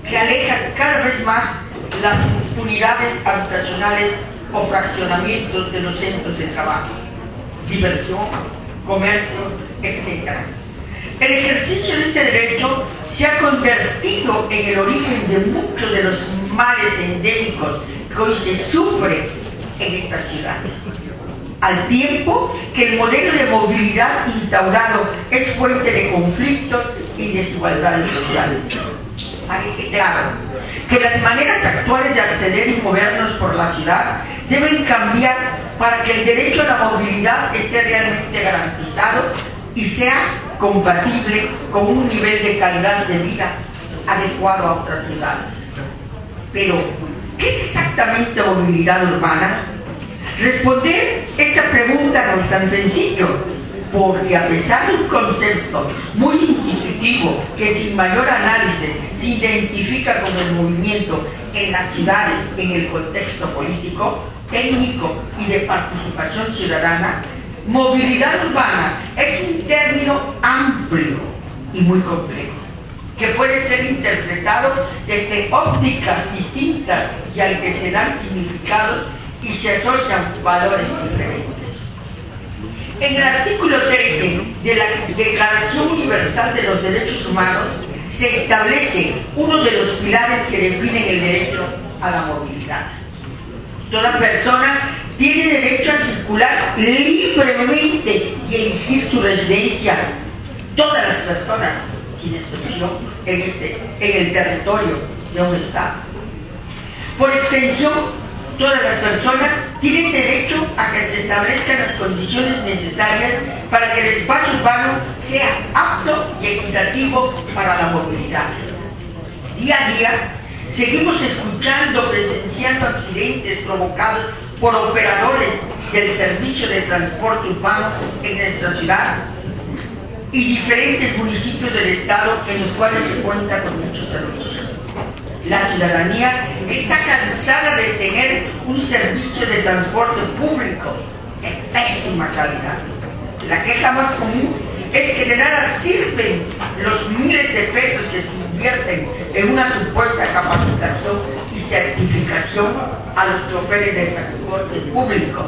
que aleja cada vez más las unidades habitacionales o fraccionamientos de los centros de trabajo, diversión, comercio, etc. El ejercicio de este derecho se ha convertido en el origen de muchos de los males endémicos que hoy se sufre en esta ciudad. Al tiempo que el modelo de movilidad instaurado es fuente de conflictos y desigualdades sociales. Parece claro que las maneras actuales de acceder y movernos por la ciudad deben cambiar para que el derecho a la movilidad esté realmente garantizado y sea compatible con un nivel de calidad de vida adecuado a otras ciudades. Pero, ¿qué es exactamente movilidad urbana? Responder esta pregunta no es tan sencillo, porque a pesar de un concepto muy intuitivo que sin mayor análisis se identifica como el movimiento en las ciudades en el contexto político, técnico y de participación ciudadana, movilidad urbana es un término amplio y muy complejo, que puede ser interpretado desde ópticas distintas y al que se dan significados y se asocian valores diferentes. En el artículo 13 de la Declaración Universal de los Derechos Humanos se establece uno de los pilares que definen el derecho a la movilidad. Toda persona tiene derecho a circular libremente y elegir su residencia. Todas las personas, sin excepción, en el territorio de un Estado. Por extensión, todas las personas tienen derecho a que se establezcan las condiciones necesarias para que el espacio urbano sea apto y equitativo para la movilidad. Día a día, seguimos escuchando, presenciando accidentes provocados por operadores del servicio de transporte urbano en nuestra ciudad y diferentes municipios del estado en los cuales se cuenta con muchos servicios. La ciudadanía está cansada de tener un servicio de transporte público de pésima calidad. La queja más común es que de nada sirven los miles de pesos que se invierten en una supuesta capacitación y certificación a los choferes de transporte público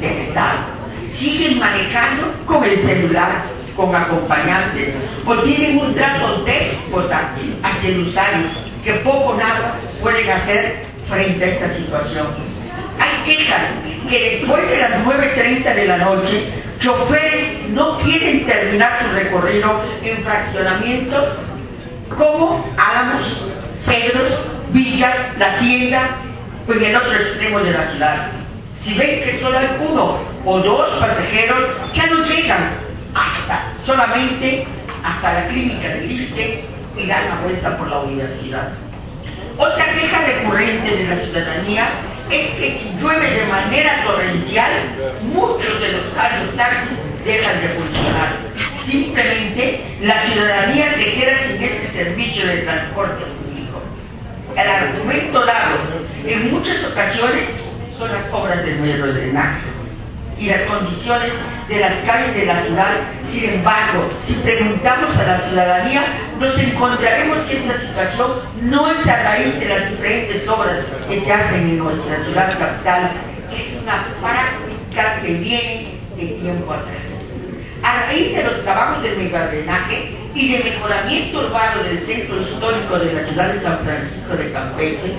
del Estado. Siguen manejando con el celular, con acompañantes, o tienen un trato déspota hacia el usuario, que poco o nada pueden hacer frente a esta situación. Hay quejas que después de las 9:30 de la noche, choferes no quieren terminar su recorrido en fraccionamientos como Álamos, Cedros, Villas, La Hacienda, pues en el otro extremo de la ciudad. Si ven que solo hay uno o dos pasajeros, ya no llegan solamente hasta la clínica del ISSSTE y dan la vuelta por la universidad. Otra queja recurrente de la ciudadanía es que si llueve de manera torrencial, muchos de los taxis dejan de funcionar. Simplemente la ciudadanía se queda sin este servicio de transporte público. El argumento dado en muchas ocasiones son las obras del medio de drenaje y las condiciones de las calles de la ciudad. Sin embargo, si preguntamos a la ciudadanía, nos encontraremos que esta situación no es a raíz de las diferentes obras que se hacen en nuestra ciudad capital, es una práctica que viene de tiempo atrás. A raíz de los trabajos del megadrenaje, y de mejoramiento urbano del centro histórico de la ciudad de San Francisco de Campeche,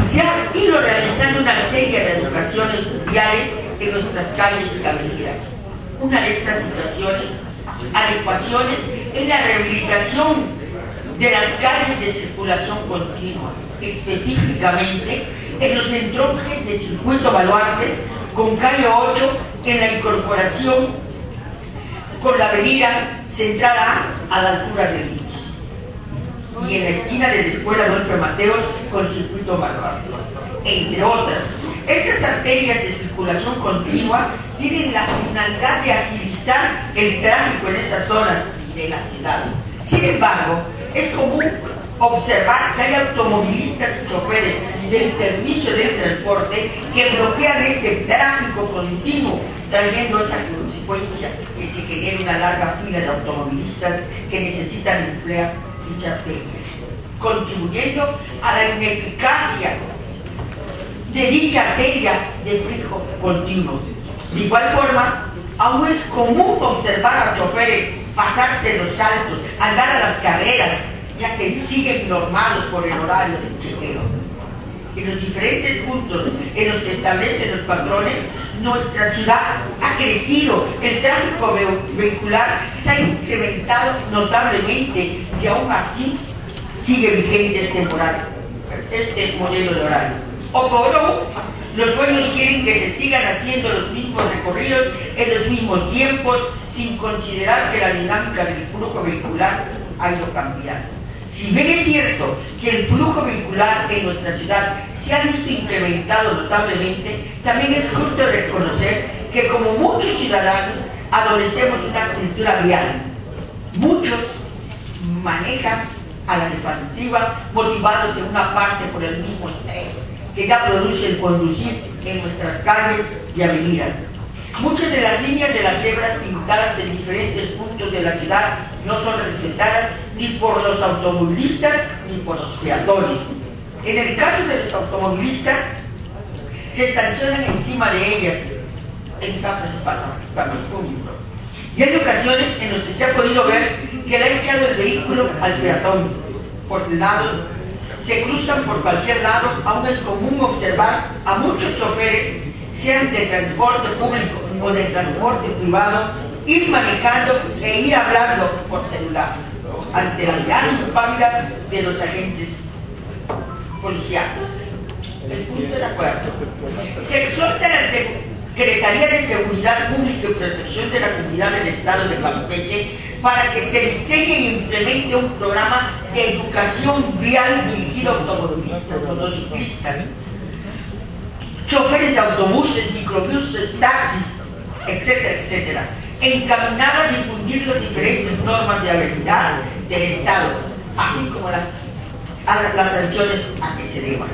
se ha ido realizando una serie de educaciones viales en nuestras calles y avenidas. Una de estas situaciones, adecuaciones, es la rehabilitación de las calles de circulación continua, específicamente en los entronques de circuito Baluartes con calle 8 en la incorporación con la avenida Central A la altura del IMSS y en la esquina de la escuela Adolfo Mateos con circuito Baluartes, entre otras. Estas arterias de circulación continua tienen la finalidad de agilizar el tráfico en esas zonas de la ciudad. Sin embargo, es común observar que hay automovilistas y choferes del servicio del transporte que bloquean este tráfico continuo, trayendo esa consecuencia que se genere una larga fila de automovilistas que necesitan emplear dicha arteria, contribuyendo a la ineficacia de dicha arteria de flujo continuo. De igual forma, aún es común observar a choferes pasarse los saltos, andar a las carreras, ya que siguen normados por el horario del chequeo. En los diferentes puntos en los que establecen los patrones, nuestra ciudad ha crecido, el tráfico vehicular se ha incrementado notablemente y aún así sigue vigente este modelo de horario. O por aún, los dueños quieren que se sigan haciendo los mismos recorridos en los mismos tiempos, sin considerar que la dinámica del flujo vehicular ha ido cambiando. Si bien es cierto que el flujo vehicular en nuestra ciudad se ha visto incrementado notablemente, también es justo reconocer que como muchos ciudadanos adolecemos de una cultura vial. Muchos manejan a la defensiva, motivados en una parte por el mismo estrés que ya produce el conducir en nuestras calles y avenidas. Muchas de las líneas de las cebras pintadas en diferentes puntos de la ciudad no son respetadas ni por los automovilistas ni por los peatones. En el caso de los automovilistas, se estacionan encima de ellas en casas y pasajes públicos. Y hay ocasiones en las que se ha podido ver que le ha echado el vehículo al peatón por el lado, se cruzan por cualquier lado. Aún es común observar a muchos choferes, sean de transporte público o de transporte privado, ir manejando e ir hablando por celular ante la mirada impávida de los agentes policiales. El punto de acuerdo. Se exhorta a la Secretaría de Seguridad Pública y Protección de la Comunidad del Estado de Campeche para que se diseñe y implemente un programa de educación vial dirigido a automovilistas, motociclistas, choferes de autobuses, microbuses, taxis, etcétera, etcétera, encaminado a difundir las diferentes normas de habilidad del Estado, así como las sanciones a que se deban.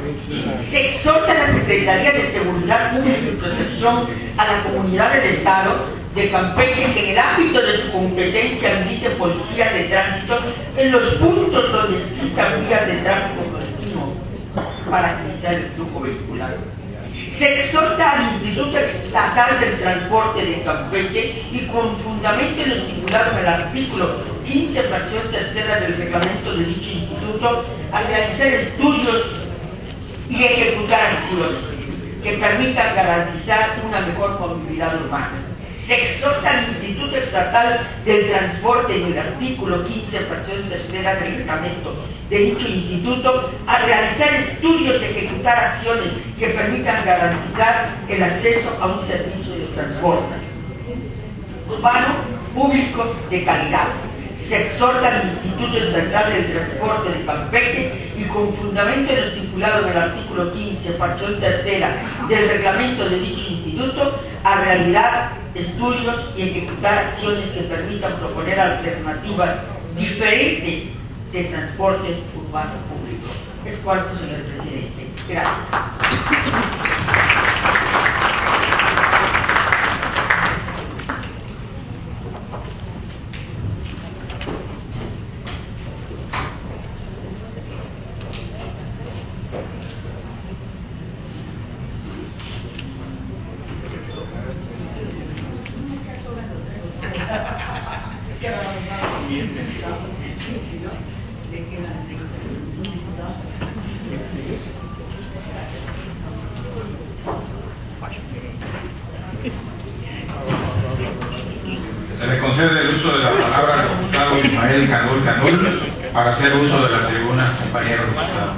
Se exhorta a la Secretaría de Seguridad Pública y Protección a la Comunidad del Estado de Campeche que en el ámbito de su competencia habilite policías de tránsito en los puntos donde existan vías de tráfico continuo para agilizar el flujo vehicular. Se exhorta al Instituto Estatal del Transporte de Campeche y con fundamento en lo estipulado en el artículo 15, fracción tercera del reglamento de dicho instituto, a realizar estudios y ejecutar acciones que permitan garantizar una mejor movilidad urbana. Se exhorta al Instituto Estatal del Transporte en el artículo 15, fracción tercera del reglamento de dicho instituto, a realizar estudios y ejecutar acciones que permitan garantizar el acceso a un servicio de transporte urbano público de calidad. Se exhorta al Instituto Estatal del Transporte de Campeche y con fundamento en lo estipulado en el artículo 15, fracción tercera del reglamento de dicho instituto, a realizar estudios y ejecutar acciones que permitan proponer alternativas diferentes de transporte urbano público. Es cuanto, señor presidente. Gracias. Bien. cede el uso de la palabra al diputado Ismael Canul Canul para hacer uso de la tribuna, compañero diputado.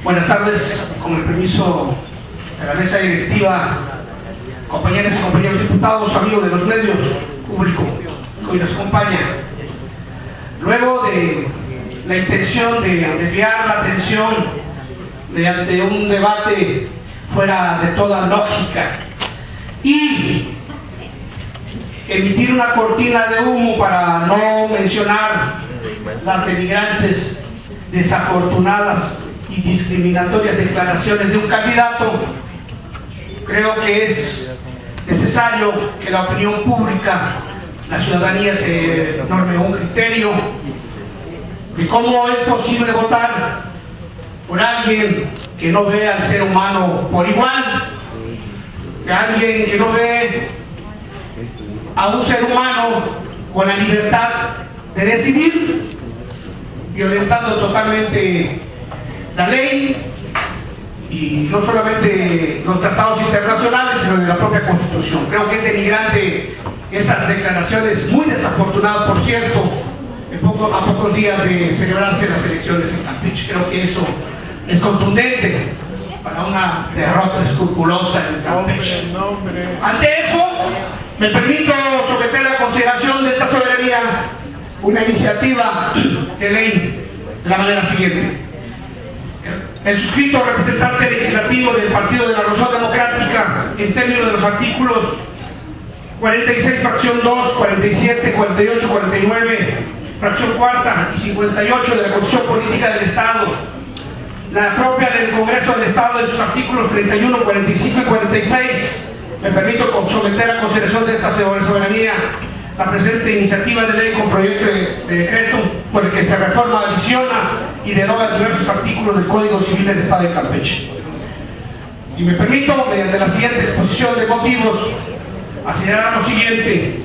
Buenas tardes, con el permiso de la mesa directiva, compañeras y compañeros diputados, amigos de los medios, público que hoy nos acompaña. Luego de la intención de desviar la atención mediante un debate fuera de toda lógica y emitir una cortina de humo para no mencionar las denigrantes, desafortunadas y discriminatorias declaraciones de un candidato, creo que es necesario que la opinión pública, la ciudadanía, se norme un criterio de cómo es posible votar por alguien que no ve al ser humano por igual, que alguien que no ve a un ser humano con la libertad de decidir, violentando totalmente la ley y no solamente los tratados internacionales, sino de la propia Constitución. Creo que es denigrante esas declaraciones, muy desafortunadas, por cierto, a pocos días de celebrarse las elecciones en Campeche. Creo que eso es contundente para una derrota escrupulosa en Campeche. Ante eso, me permito someter a consideración de esta soberanía una iniciativa de ley de la manera siguiente. El suscrito representante legislativo del Partido de la Revolución Democrática, en términos de los artículos 46, fracción 2, 47, 48, 49, fracción 4 y 58 de la Constitución Política del Estado, la propia del Congreso del Estado en sus artículos 31, 45 y 46, me permito someter a consideración de esta soberanía la presente iniciativa de ley con proyecto de decreto por el que se reforma, adiciona y deroga diversos artículos del Código Civil del Estado de Campeche. Y me permito, mediante la siguiente exposición de motivos, señalar lo siguiente.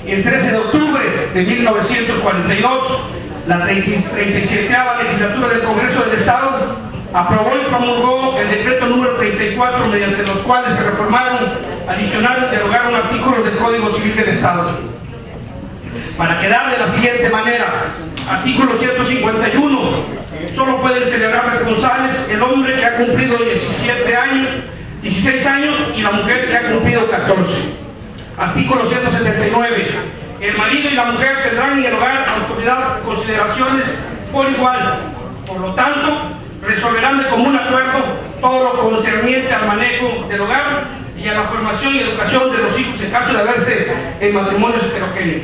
El 13 de octubre de 1942, la 37ª legislatura del Congreso del Estado aprobó y promulgó el decreto número 34, mediante los cuales se reformaron, adicionaron y derogaron artículos del Código Civil del Estado. Para quedar de la siguiente manera: artículo 151, solo pueden celebrar responsables el hombre que ha cumplido 16 años y la mujer que ha cumplido 14. Artículo 179, el marido y la mujer tendrán en el hogar autoridad consideraciones por igual. Por lo tanto, resolverán de común acuerdo todo lo concerniente al manejo del hogar y a la formación y educación de los hijos en caso de haberse en matrimonios heterogéneos.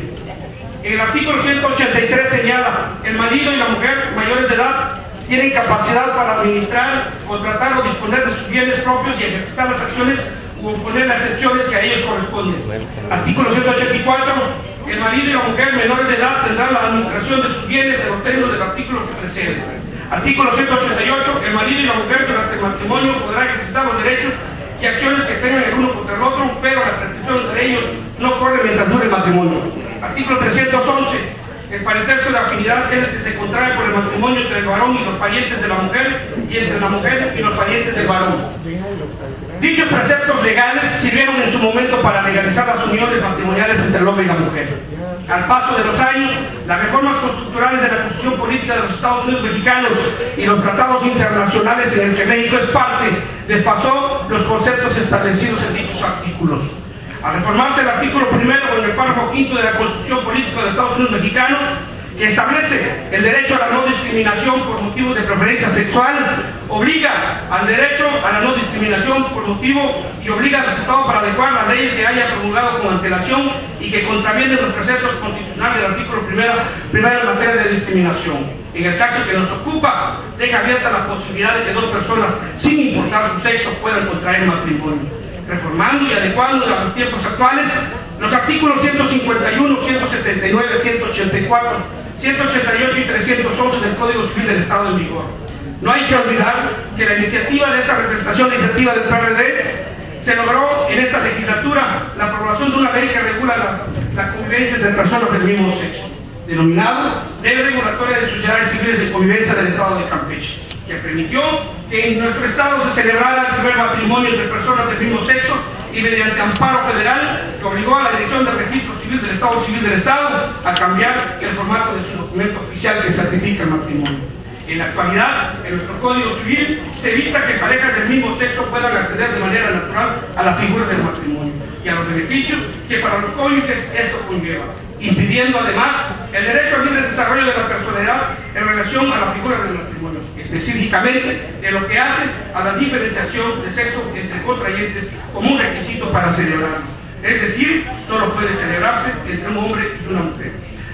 El artículo 183 señala: el marido y la mujer mayores de edad tienen capacidad para administrar, contratar o disponer de sus bienes propios y ejercitar las acciones u oponer las excepciones que a ellos corresponden. Artículo 184, el marido y la mujer menores de edad tendrán la administración de sus bienes en los términos del artículo que precede. Artículo 188, el marido y la mujer durante el matrimonio podrán ejercitar los derechos y acciones que tengan el uno contra el otro, pero la prescripción entre ellos no corre mientras dure el matrimonio. Artículo 311, el parentesco de afinidad es que se contrae por el matrimonio entre el varón y los parientes de la mujer y entre la mujer y los parientes del varón. Dichos preceptos legales sirvieron en su momento para legalizar las uniones matrimoniales entre el hombre y la mujer. Al paso de los años, las reformas constitucionales de la Constitución Política de los Estados Unidos Mexicanos y los tratados internacionales en el que México es parte desfasó los conceptos establecidos en dichos artículos. Al reformarse el artículo primero con el párrafo quinto de la Constitución Política de Estados Unidos Mexicanos, que establece el derecho a la no discriminación por motivos de preferencia sexual, obliga al derecho a la no discriminación por motivo y obliga al Estado para adecuar las leyes que haya promulgado con antelación y que contravienen los preceptos constitucionales del artículo primero en materia de discriminación. En el caso que nos ocupa, deja abierta la posibilidad de que dos personas, sin importar su sexo, puedan contraer matrimonio, reformando y adecuando a los tiempos actuales los artículos 151, 179, 184, 188 y 311 del Código Civil del Estado en vigor. No hay que olvidar que la iniciativa de esta representación legislativa del PRD se logró en esta legislatura la aprobación de una ley que regula la convivencia entre personas del mismo sexo, denominado Ley Regulatoria de Sociedades Civiles de Convivencia del Estado de Campeche, que permitió que que en nuestro estado se celebrara el primer matrimonio entre personas del mismo sexo y mediante amparo federal que obligó a la Dirección de Registro Civil del Estado Civil del Estado a cambiar el formato de su documento oficial que certifica el matrimonio. En la actualidad, en nuestro Código Civil se evita que parejas del mismo sexo puedan acceder de manera natural a la figura del matrimonio y a los beneficios que para los cónyuges esto conlleva, impidiendo además el derecho al libre desarrollo de la personalidad en relación a la figura del matrimonio, específicamente de lo que hace a la diferenciación de sexo entre contrayentes como un requisito para celebrarlo. Es decir, solo puede celebrarse entre un hombre y una mujer.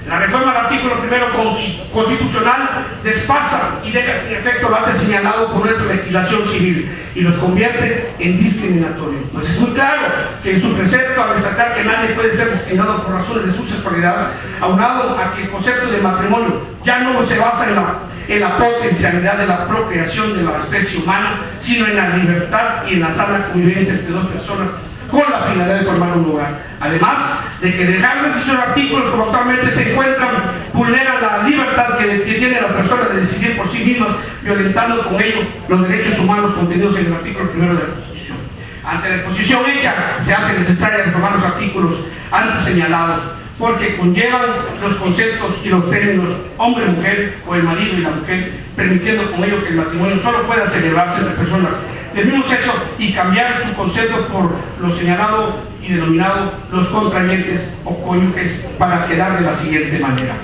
La reforma al artículo 1 constitucional desfasa y deja sin efecto lo antes señalado por nuestra legislación civil y los convierte en discriminatorios. Pues es muy claro que en su precepto, al destacar que nadie puede ser discriminado por razones de su sexualidad, aunado a que el concepto de matrimonio ya no se basa en la potencialidad de la procreación de la especie humana, sino en la libertad y en la sana convivencia entre dos personas con la finalidad de formar un hogar. Además de que dejar dichos artículos como actualmente se encuentran vulneran la libertad que tiene la persona de decidir por sí mismas, violentando con ello los derechos humanos contenidos en el artículo 1 de la Constitución. Ante la exposición hecha, se hace necesario reformar los artículos antes señalados, porque conllevan los conceptos y los términos hombre-mujer o el marido y la mujer, permitiendo con ello que el matrimonio solo pueda celebrarse entre personas del mismo sexo y cambiar su concepto por lo señalado y denominado los contrayentes o cónyuges para quedar de la siguiente manera.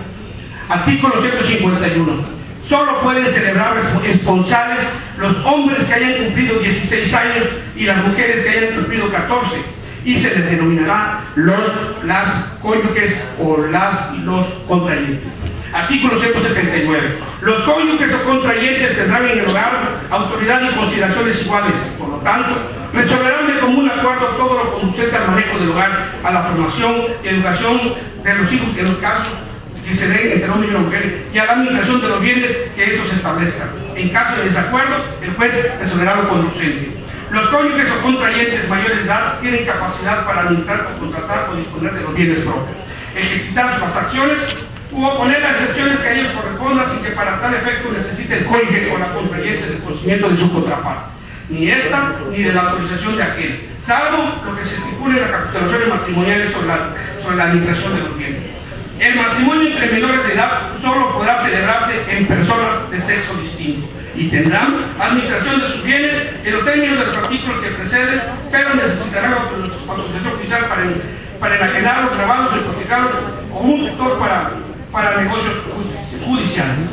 Artículo 151. Solo pueden celebrar esponsales los hombres que hayan cumplido 16 años y las mujeres que hayan cumplido 14, y se les denominará las cónyuges o los contrayentes. Artículo 179. Los cónyuges o contrayentes tendrán en el hogar autoridad y consideraciones iguales. Por lo tanto, resolverán de común acuerdo todo lo conducente al manejo del hogar, a la formación y educación de los hijos en los casos que se den entre hombre y mujer, y a la administración de los bienes que estos establezcan. En caso de desacuerdo, el juez resolverá lo conducente. Los cónyuges o contrayentes mayores de edad tienen capacidad para administrar o contratar o disponer de los bienes propios, ejercitar sus acciones u oponer las excepciones que a ellos correspondan sin que para tal efecto necesite el cónyuge o la contrayente del conocimiento de su contraparte, ni esta ni de la autorización de aquel, salvo lo que se estipule en las capitulaciones matrimoniales sobre la administración de los bienes. El matrimonio entre menores de edad solo podrá celebrarse en personas de sexo distinto y tendrán administración de sus bienes en los términos de los artículos que preceden, pero necesitarán autorización oficial para enajenarlos, grabarlos, hipotecarlos o un tutor para negocios judiciales.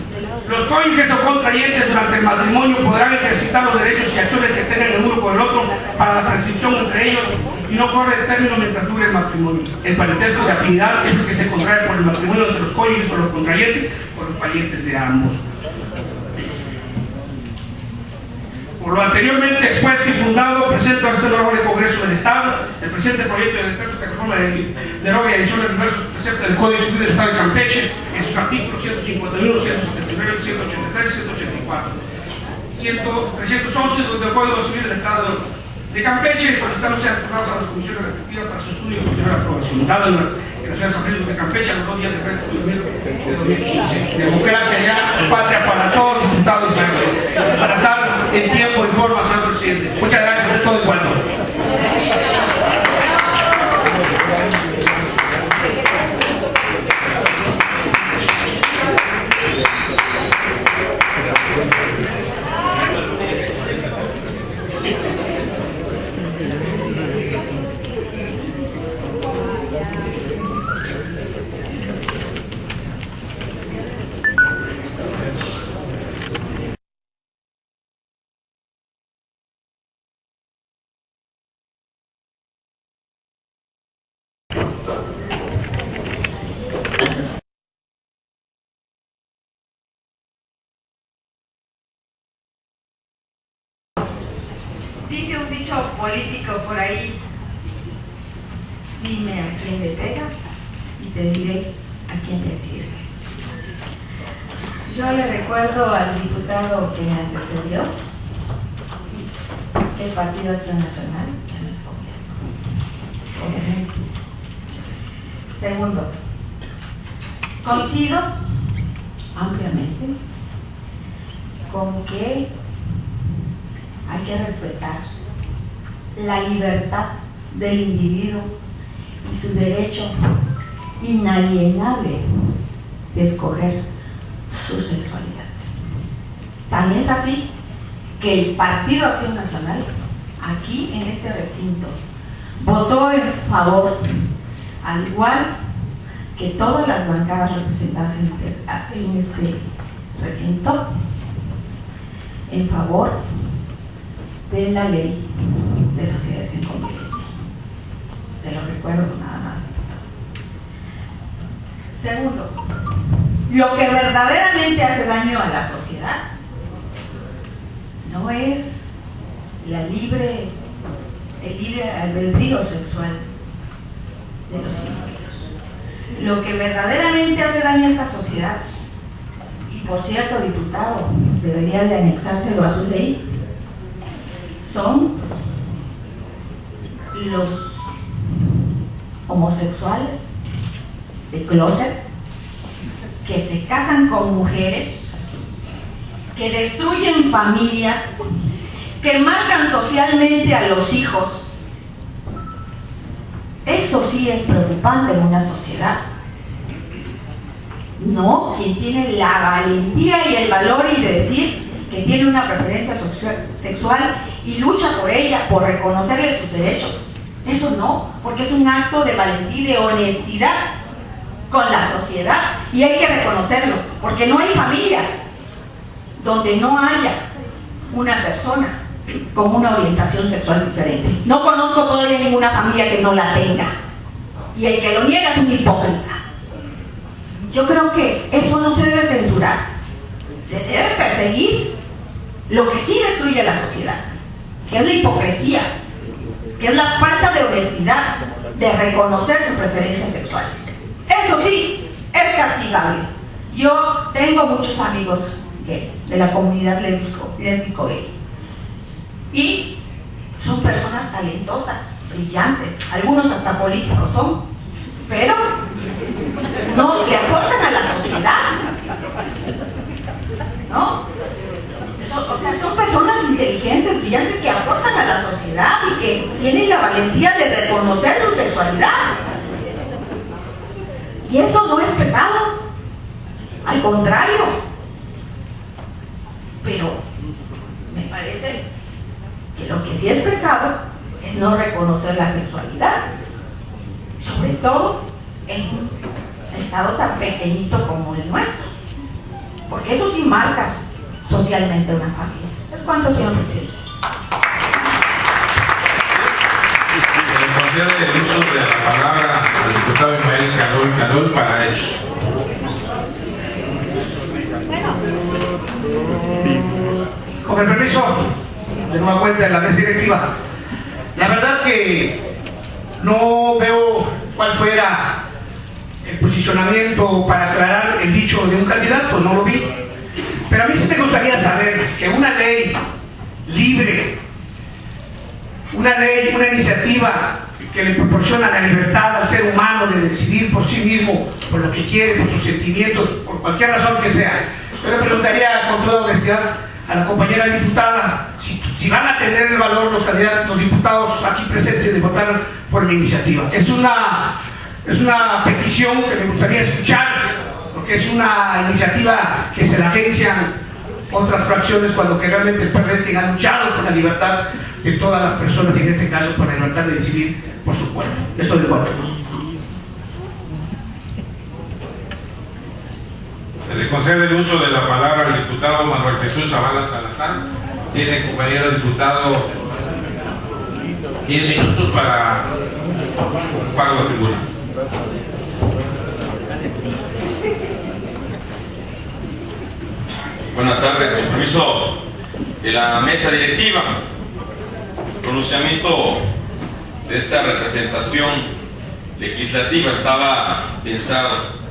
Los cónyuges o contrayentes durante el matrimonio podrán ejercitar los derechos y acciones que tengan el uno con el otro para la transición entre ellos y no corre el término mientras dure el matrimonio. El parentesco de afinidad es el que se contrae por el matrimonio de los cónyuges o los contrayentes por los parientes de ambos. Por lo anteriormente expuesto y fundado, presento a este honorable Congreso del Estado el presente proyecto de decreto que reforma deroga y adiciona diversos preceptos del Código Civil del Estado de Campeche en sus artículos 151, 179, 183, 184, 311 del Código Civil del Estado de Campeche, solicitando sean aprobados a las comisiones respectivas para su estudio y posterior aprobación. Dado en la ciudad de San Francisco de Campeche a los 2 días de febrero de 2015. Democracia ya, patria para todos los diputados para estar en tiempo y forma, señor presidente. Muchas gracias, es todo en cuanto. Dice un dicho político por ahí: dime a quién le pegas y te diré a quién le sirves. Yo le recuerdo al diputado que me antecedió que el Partido Acción Nacional ya no es gobierno, obviamente. Segundo, coincido ampliamente con que hay que respetar la libertad del individuo y su derecho inalienable de escoger su sexualidad. Tan es así que el Partido Acción Nacional, aquí en este recinto, votó en favor, al igual que todas las bancadas representadas en este recinto, en favor de la ley de sociedades en convivencia. Se lo recuerdo nada más. Segundo, lo que verdaderamente hace daño a la sociedad no es el libre albedrío sexual de los individuos. Lo que verdaderamente hace daño a esta sociedad, y por cierto, diputado, debería de anexárselo a su ley, son los homosexuales de closet que se casan con mujeres, que destruyen familias, que marcan socialmente a los hijos. Eso sí es preocupante en una sociedad. No quien tiene la valentía y el valor y de decir que tiene una preferencia sexual y lucha por ella, por reconocerle sus derechos. Eso no, porque es un acto de valentía y de honestidad con la sociedad, y hay que reconocerlo, porque no hay familia donde no haya una persona con una orientación sexual diferente. No conozco todavía ninguna familia que no la tenga, y el que lo niega es un hipócrita. Yo creo que eso no se debe censurar, se debe perseguir lo que sí destruye a la sociedad, que es la hipocresía, que es la falta de honestidad de reconocer su preferencia sexual. Eso sí, es castigable. Yo tengo muchos amigos gays de la comunidad lésbico-gay, y son personas talentosas, brillantes, algunos hasta políticos son, pero no le aportan a la sociedad, ¿no? O sea, son personas inteligentes, brillantes, que aportan a la sociedad y que tienen la valentía de reconocer su sexualidad. Y eso no es pecado, al contrario. Pero me parece que lo que sí es pecado es no reconocer la sexualidad, sobre todo en un estado tan pequeñito como el nuestro, porque eso sí marca socialmente una familia. ¿Es cuánto, señor presidente? Se le concede el uso de la palabra al diputado Ismael Canol para ello. Con el permiso, de nueva cuenta, de la mesa directiva, la verdad que no veo cuál fuera el posicionamiento para aclarar el dicho de un candidato, no lo vi. Pero a mí sí me gustaría saber que una ley libre, una ley, una iniciativa que le proporciona la libertad al ser humano de decidir por sí mismo, por lo que quiere, por sus sentimientos, por cualquier razón que sea. Yo le preguntaría con toda honestidad a la compañera diputada si van a tener el valor los candidatos, los diputados aquí presentes, de votar por la iniciativa. Es una petición que me gustaría escuchar, porque es una iniciativa que se la agencian otras fracciones, cuando que realmente el PRD es quien ha luchado por la libertad de todas las personas, y en este caso por la libertad de decidir por su cuerpo. Estoy de acuerdo. Se le concede el uso de la palabra al diputado Manuel Jesús Zavala Salazar. Tiene el compañero diputado 10 minutos para ocupar la tribuna. Buenas tardes, con permiso de la mesa directiva. El pronunciamiento de esta representación legislativa estaba pensado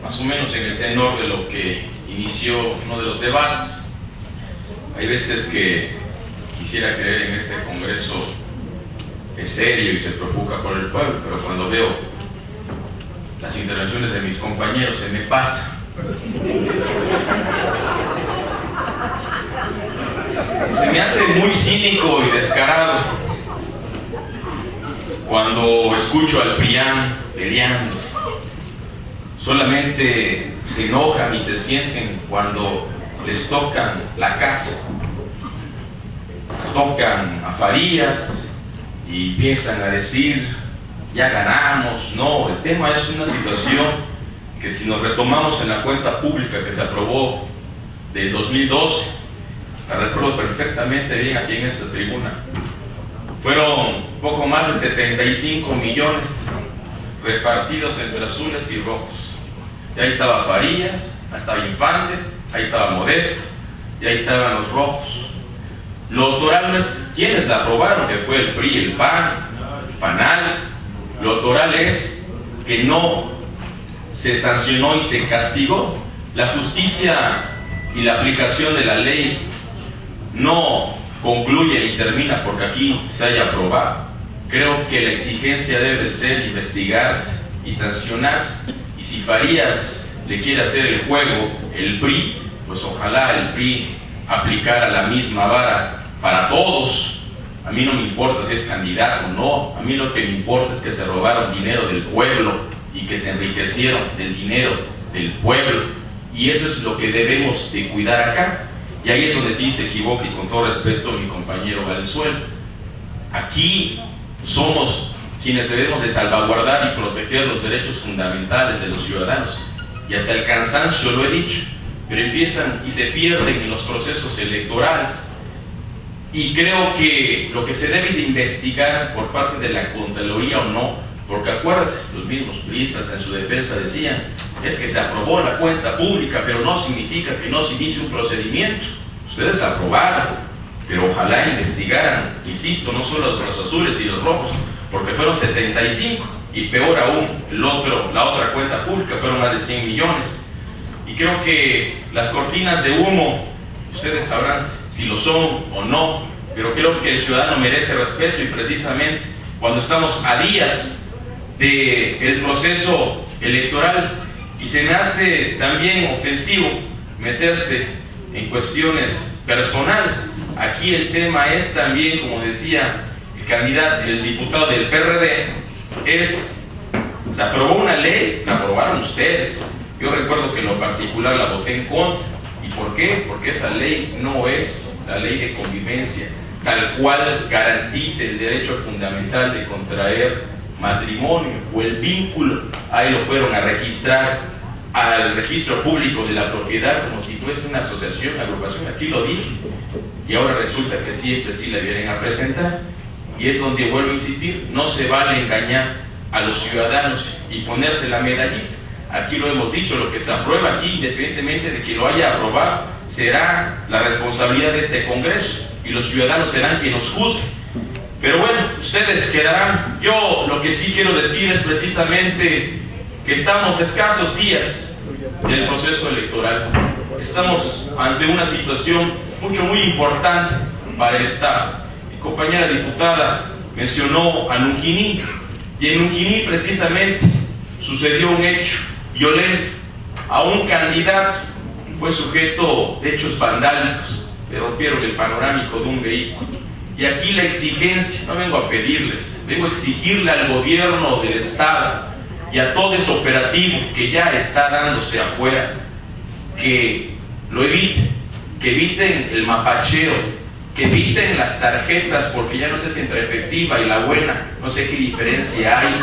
más o menos en el tenor de lo que inició uno de los debates. Hay veces que quisiera creer en este Congreso es serio y se preocupa por el pueblo, pero cuando veo las intervenciones de mis compañeros se me pasa. Se me hace muy cínico y descarado cuando escucho al PRIAN peleándose. Solamente se enojan y se sienten cuando les tocan la casa, tocan a Farías y empiezan a decir, ya ganamos. No, el tema es una situación que, si nos retomamos en la cuenta pública que se aprobó del 2012, la recuerdo perfectamente bien aquí en esta tribuna, fueron poco más de 75 millones repartidos entre azules y rojos. Y ahí estaba Farías, ahí estaba Infante, ahí estaba Modesto, y ahí estaban los rojos. Lo toral no es quienes la aprobaron, que fue el PRI, el PAN, el PANAL. Lo toral es que no se sancionó y se castigó. La justicia y la aplicación de la ley no concluye y termina porque aquí se haya aprobado. Creo que la exigencia debe ser investigarse y sancionarse. Y si Farías le quiere hacer el juego, el PRI, pues ojalá el PRI aplicara la misma vara para todos. A mí no me importa si es candidato o no, a mí lo que me importa es que se robaron dinero del pueblo y que se enriquecieron del dinero del pueblo, y eso es lo que debemos de cuidar acá. Y ahí es donde sí se equivoca, y con todo respeto a mi compañero Valenzuela, aquí somos quienes debemos de salvaguardar y proteger los derechos fundamentales de los ciudadanos, y hasta el cansancio lo he dicho, pero empiezan y se pierden en los procesos electorales. Y creo que lo que se debe de investigar por parte de la Contraloría o no, porque acuérdense, los mismos priistas en su defensa decían, es que se aprobó la cuenta pública, pero no significa que no se inicie un procedimiento. Ustedes la aprobaron, pero ojalá investigaran, insisto, no solo los azules y los rojos, porque fueron 75, y peor aún, la otra cuenta pública fueron más de 100 millones. Y creo que las cortinas de humo, ustedes sabrán si lo son o no, pero creo que el ciudadano merece respeto, y precisamente cuando estamos a días del proceso electoral, y se me hace también ofensivo meterse en cuestiones personales. Aquí el tema es también, como decía el diputado del PRD, se aprobó una ley, la aprobaron ustedes. Yo recuerdo que en lo particular la voté en contra. ¿Y por qué? Porque esa ley no es la ley de convivencia, tal cual garantice el derecho fundamental de contraer matrimonio o el vínculo. Ahí lo fueron a registrar al registro público de la propiedad como si fuese una asociación, una agrupación. Aquí lo dije, y ahora resulta que siempre sí la vienen a presentar. Y es donde vuelvo a insistir, no se vale engañar a los ciudadanos y ponerse la medallita. Aquí lo hemos dicho, lo que se aprueba aquí, independientemente de que lo haya aprobado, será la responsabilidad de este Congreso, y los ciudadanos serán quienes nos juzguen. Pero bueno, ustedes quedarán. Yo lo que sí quiero decir es precisamente que estamos a escasos días del proceso electoral. Estamos ante una situación muy importante para el Estado. Mi compañera diputada mencionó a Nunquiní, y en Nunquiní precisamente sucedió un hecho violento. A un candidato fue sujeto de hechos vandálicos, le rompieron el panorámico de un vehículo. Y aquí la exigencia, no vengo a pedirles, vengo a exigirle al gobierno del Estado y a todo ese operativo que ya está dándose afuera, que lo eviten, que eviten el mapacheo, que eviten las tarjetas, porque ya no sé si entre efectiva y la buena, no sé qué diferencia hay,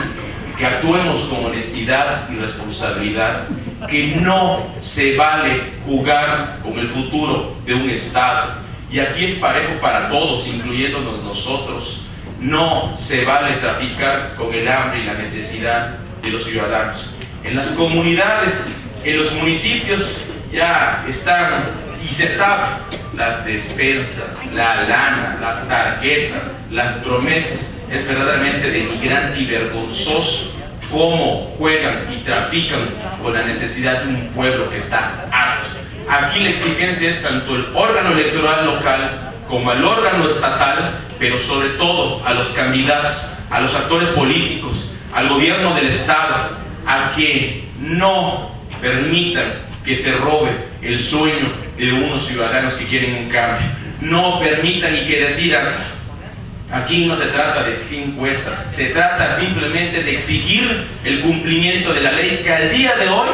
que actuemos con honestidad y responsabilidad, que no se vale jugar con el futuro de un Estado. Y aquí es parejo para todos, incluyéndonos nosotros. No se vale traficar con el hambre y la necesidad de los ciudadanos. En las comunidades, en los municipios, ya están, y se sabe, las despensas, la lana, las tarjetas, las promesas. Es verdaderamente denigrante y vergonzoso cómo juegan y trafican con la necesidad de un pueblo que está harto. Aquí la exigencia es tanto el órgano electoral local como al órgano estatal, pero sobre todo a los candidatos, a los actores políticos, al gobierno del Estado, a que no permitan que se robe el sueño de unos ciudadanos que quieren un cambio. no permitan y que decidan. Aquí no se trata de exigir encuestas, se trata simplemente de exigir el cumplimiento de la ley que al día de hoy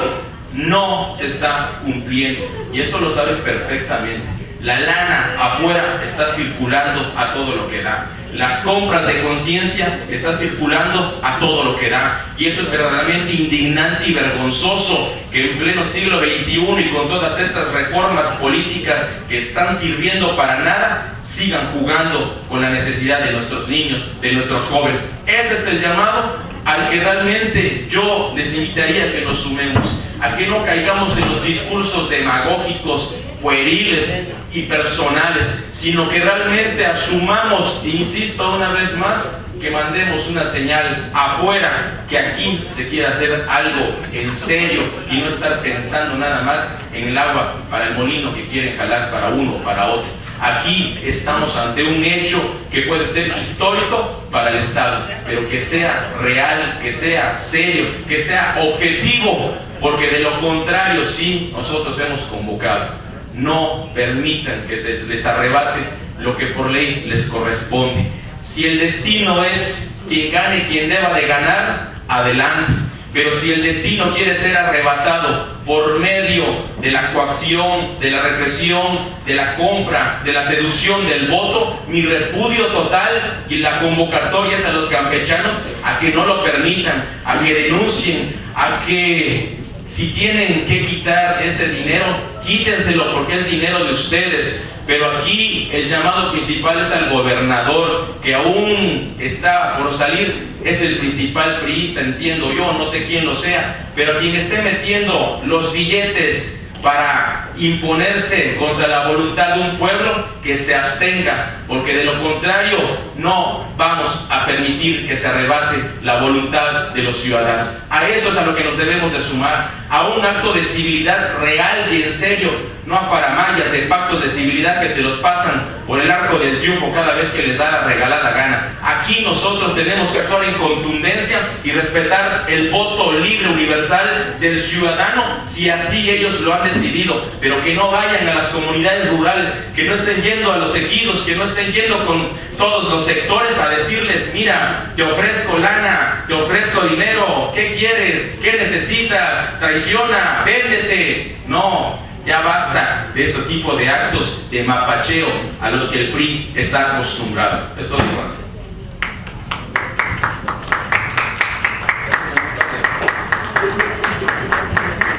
no se está cumpliendo. Y esto lo saben perfectamente. La lana afuera está circulando a todo lo que da. Las compras de conciencia están circulando a todo lo que da. Y eso es verdaderamente indignante y vergonzoso que en pleno siglo XXI y con todas estas reformas políticas que están sirviendo para nada, sigan jugando con la necesidad de nuestros niños, de nuestros jóvenes. Ese es el llamado al que realmente yo les invitaría a que nos sumemos, a que no caigamos en los discursos demagógicos, pueriles y personales, sino que realmente asumamos, insisto una vez más, que mandemos una señal afuera, que aquí se quiere hacer algo en serio y no estar pensando nada más en el agua para el molino que quieren jalar para uno o para otro. Aquí estamos ante un hecho que puede ser histórico para el Estado, pero que sea real, que sea serio, que sea objetivo, porque de lo contrario, sí, nosotros hemos convocado. No permitan que se les arrebate lo que por ley les corresponde. Si el destino es quien gane, quien deba de ganar, adelante. Pero si el destino quiere ser arrebatado por medio de la coacción, de la represión, de la compra, de la seducción del voto, mi repudio total y la convocatoria es a los campechanos a que no lo permitan, a que denuncien, a que si tienen que quitar ese dinero, quítenselo porque es dinero de ustedes. Pero aquí el llamado principal es al gobernador, que aún está por salir, es el principal priista, entiendo yo, no sé quién lo sea, pero quien esté metiendo los billetes para imponerse contra la voluntad de un pueblo, que se abstenga, porque de lo contrario no vamos a permitir que se arrebate la voluntad de los ciudadanos. A eso es a lo que nos debemos de sumar, a un acto de civilidad real y en serio, no a faramayas de pactos de civilidad que se los pasan por el arco del triunfo cada vez que les da la regalada gana. Aquí nosotros tenemos que actuar en contundencia y respetar el voto libre universal del ciudadano, si así ellos lo han decidido, pero que no vayan a las comunidades rurales, que no estén yendo a los ejidos, que no estén yendo con todos los sectores a decirles: mira, te ofrezco lana, te ofrezco dinero, ¿qué quieres? ¿Qué necesitas? Traiciona, véndete. No, ya basta de ese tipo de actos de mapacheo a los que el PRI está acostumbrado. Es todo igual.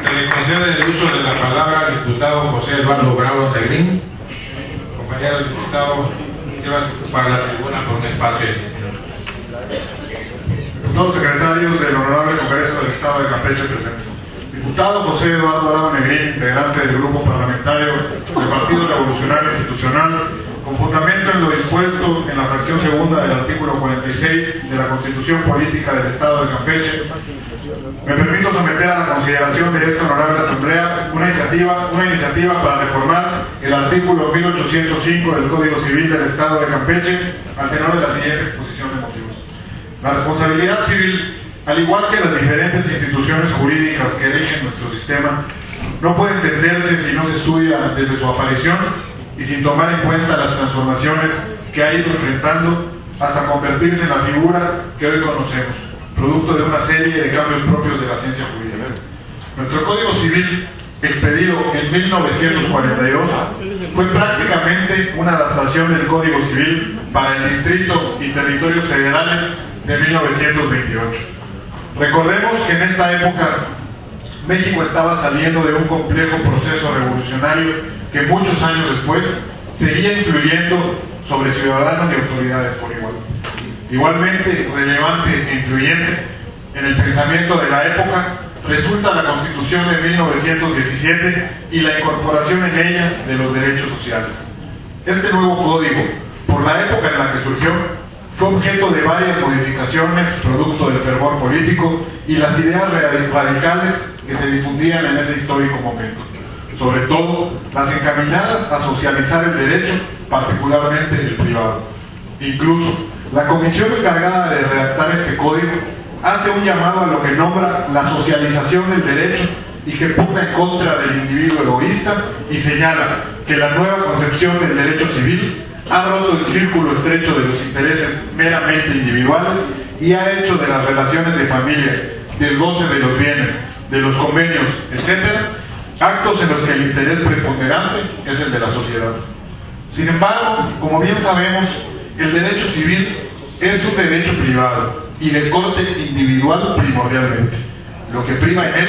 Se le concede el uso de la palabra al diputado José Eduardo Bravo Negrín. Compañero diputado, lleva a ocupar la tribuna por un espacio. Diputados secretarios del Honorable Congreso del Estado de Campeche presentes. Diputado José Eduardo Bravo Negrín, integrante del Grupo Parlamentario del Partido Revolucionario Institucional, con fundamento en lo dispuesto en la fracción segunda del artículo 46 de la Constitución Política del Estado de Campeche, me permito someter a la consideración de esta honorable Asamblea una iniciativa para reformar el artículo 1805 del Código Civil del Estado de Campeche al tenor de la siguiente exposición de motivos. La responsabilidad civil, al igual que las diferentes instituciones jurídicas que rigen nuestro sistema, no puede entenderse si no se estudia desde su aparición y sin tomar en cuenta las transformaciones que ha ido enfrentando hasta convertirse en la figura que hoy conocemos, producto de una serie de cambios propios de la ciencia jurídica. Nuestro Código Civil, expedido en 1942, fue prácticamente una adaptación del Código Civil para el Distrito y Territorios Federales de 1928. Recordemos que en esta época México estaba saliendo de un complejo proceso revolucionario que muchos años después seguía influyendo sobre ciudadanos y autoridades por igual. Igualmente relevante e influyente en el pensamiento de la época resulta la Constitución de 1917 y la incorporación en ella de los derechos sociales. Este nuevo código, por la época en la que surgió, fue objeto de varias modificaciones producto del fervor político y las ideas radicales que se difundían en ese histórico momento, sobre todo las encaminadas a socializar el derecho, particularmente el privado. Incluso, la comisión encargada de redactar este código hace un llamado a lo que nombra la socialización del derecho y que pugna en contra del individuo egoísta y señala que la nueva concepción del derecho civil ha roto el círculo estrecho de los intereses meramente individuales y ha hecho de las relaciones de familia, del goce de los bienes, de los convenios, etc., actos en los que el interés preponderante es el de la sociedad. Sin embargo, como bien sabemos, el derecho civil es un derecho privado y de corte individual primordialmente. Lo que prima en él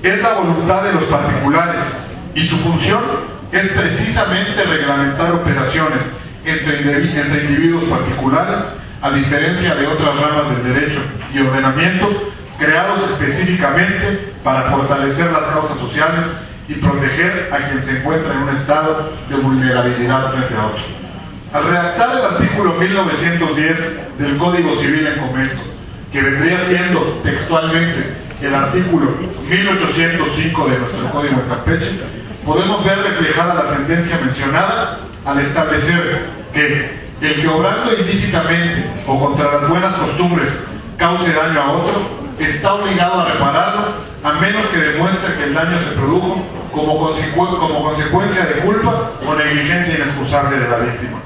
es la voluntad de los particulares y su función es precisamente reglamentar operaciones entre individuos particulares, a diferencia de otras ramas del derecho y ordenamientos creados específicamente para fortalecer las causas sociales y proteger a quien se encuentra en un estado de vulnerabilidad frente a otro. Al redactar el artículo 1910 del Código Civil en comento, que vendría siendo textualmente el artículo 1805 de nuestro Código en Campeche, podemos ver reflejada la tendencia mencionada al establecer que el que obrando ilícitamente o contra las buenas costumbres cause daño a otro, está obligado a repararlo a menos que demuestre que el daño se produjo como consecuencia de culpa o negligencia inexcusable de la víctima.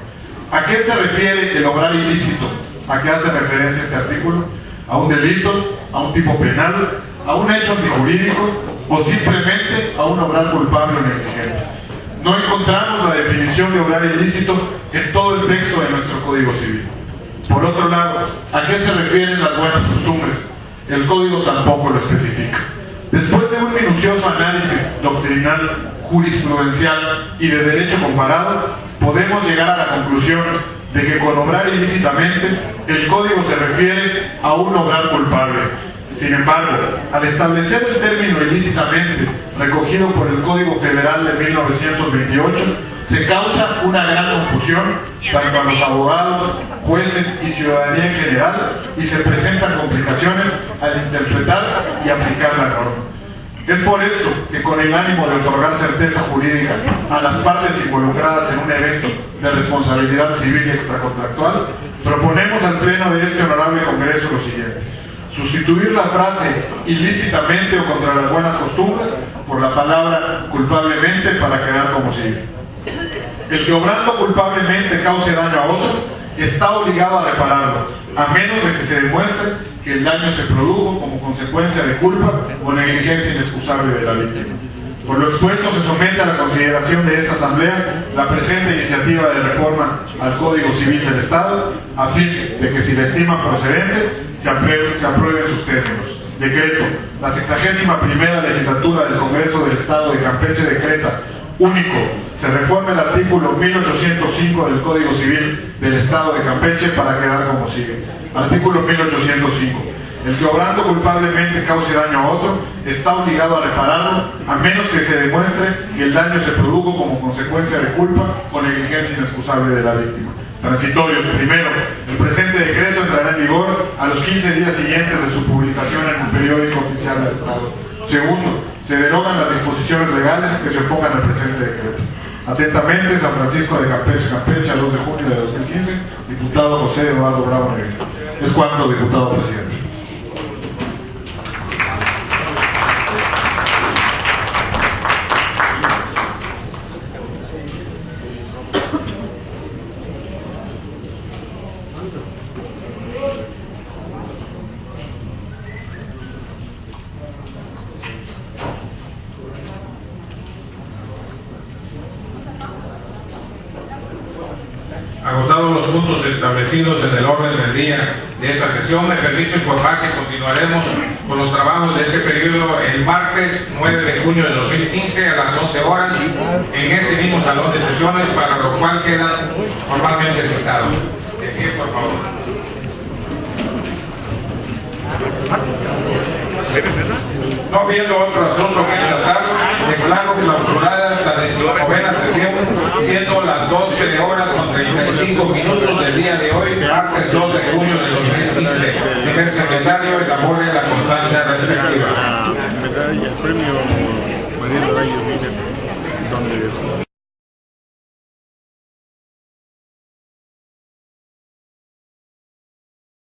¿A qué se refiere el obrar ilícito? ¿A qué hace referencia este artículo? ¿A un delito? ¿A un tipo penal? ¿A un hecho antijurídico? ¿O simplemente a un obrar culpable o negligente? No encontramos la definición de obrar ilícito en todo el texto de nuestro Código Civil. Por otro lado, ¿a qué se refieren las buenas costumbres? El Código tampoco lo especifica. Después de un minucioso análisis doctrinal, jurisprudencial y de derecho comparado, podemos llegar a la conclusión de que con obrar ilícitamente, el Código se refiere a un obrar culpable. Sin embargo, al establecer el término ilícitamente, recogido por el Código Federal de 1928, se causa una gran confusión tanto a los abogados, jueces y ciudadanía en general, y se presentan complicaciones al interpretar y aplicar la norma. Es por esto que, con el ánimo de otorgar certeza jurídica a las partes involucradas en un evento de responsabilidad civil y extracontractual, proponemos al Pleno de este honorable Congreso lo siguiente: sustituir la frase ilícitamente o contra las buenas costumbres por la palabra culpablemente para quedar como sigue. El que obrando culpablemente cause daño a otro está obligado a repararlo, a menos de que se demuestre que el daño se produjo como consecuencia de culpa o negligencia inexcusable de la víctima. Por lo expuesto, se somete a la consideración de esta Asamblea la presente iniciativa de reforma al Código Civil del Estado, a fin de que, si la estima procedente, se aprueben sus términos. Decreto: la 61ª legislatura del Congreso del Estado de Campeche decreta: único, se reforma el artículo 1805 del Código Civil del Estado de Campeche para quedar como sigue. Artículo 1805. El que obrando culpablemente cause daño a otro está obligado a repararlo, a menos que se demuestre que el daño se produjo como consecuencia de culpa o negligencia inexcusable de la víctima. Transitorios. Primero, el presente decreto entrará en vigor a los 15 días siguientes de su publicación en el periódico oficial del Estado. Segundo, se derogan las disposiciones legales que se opongan al presente decreto. Atentamente, San Francisco de Campeche, Campeche, a 2 de junio de 2015, diputado José Eduardo Bravo Negrito. Es cuanto, diputado presidente. Agotados los puntos establecidos en el orden del día de esta sesión, me permito informar que continuaremos con los trabajos de este periodo el martes 9 de junio de 2015 a las 11 horas en este mismo salón de sesiones, para lo cual quedan formalmente citados. De pie, por favor. No habiendo otro asunto que tratar, declaro clausurada esta 19ª sesión, siendo las 12 horas con 35 minutos del día de hoy, martes 2 de junio de 2015. Primer secretario, elabore la constancia respectiva. El premio Mariano Reyes, ¿dónde es?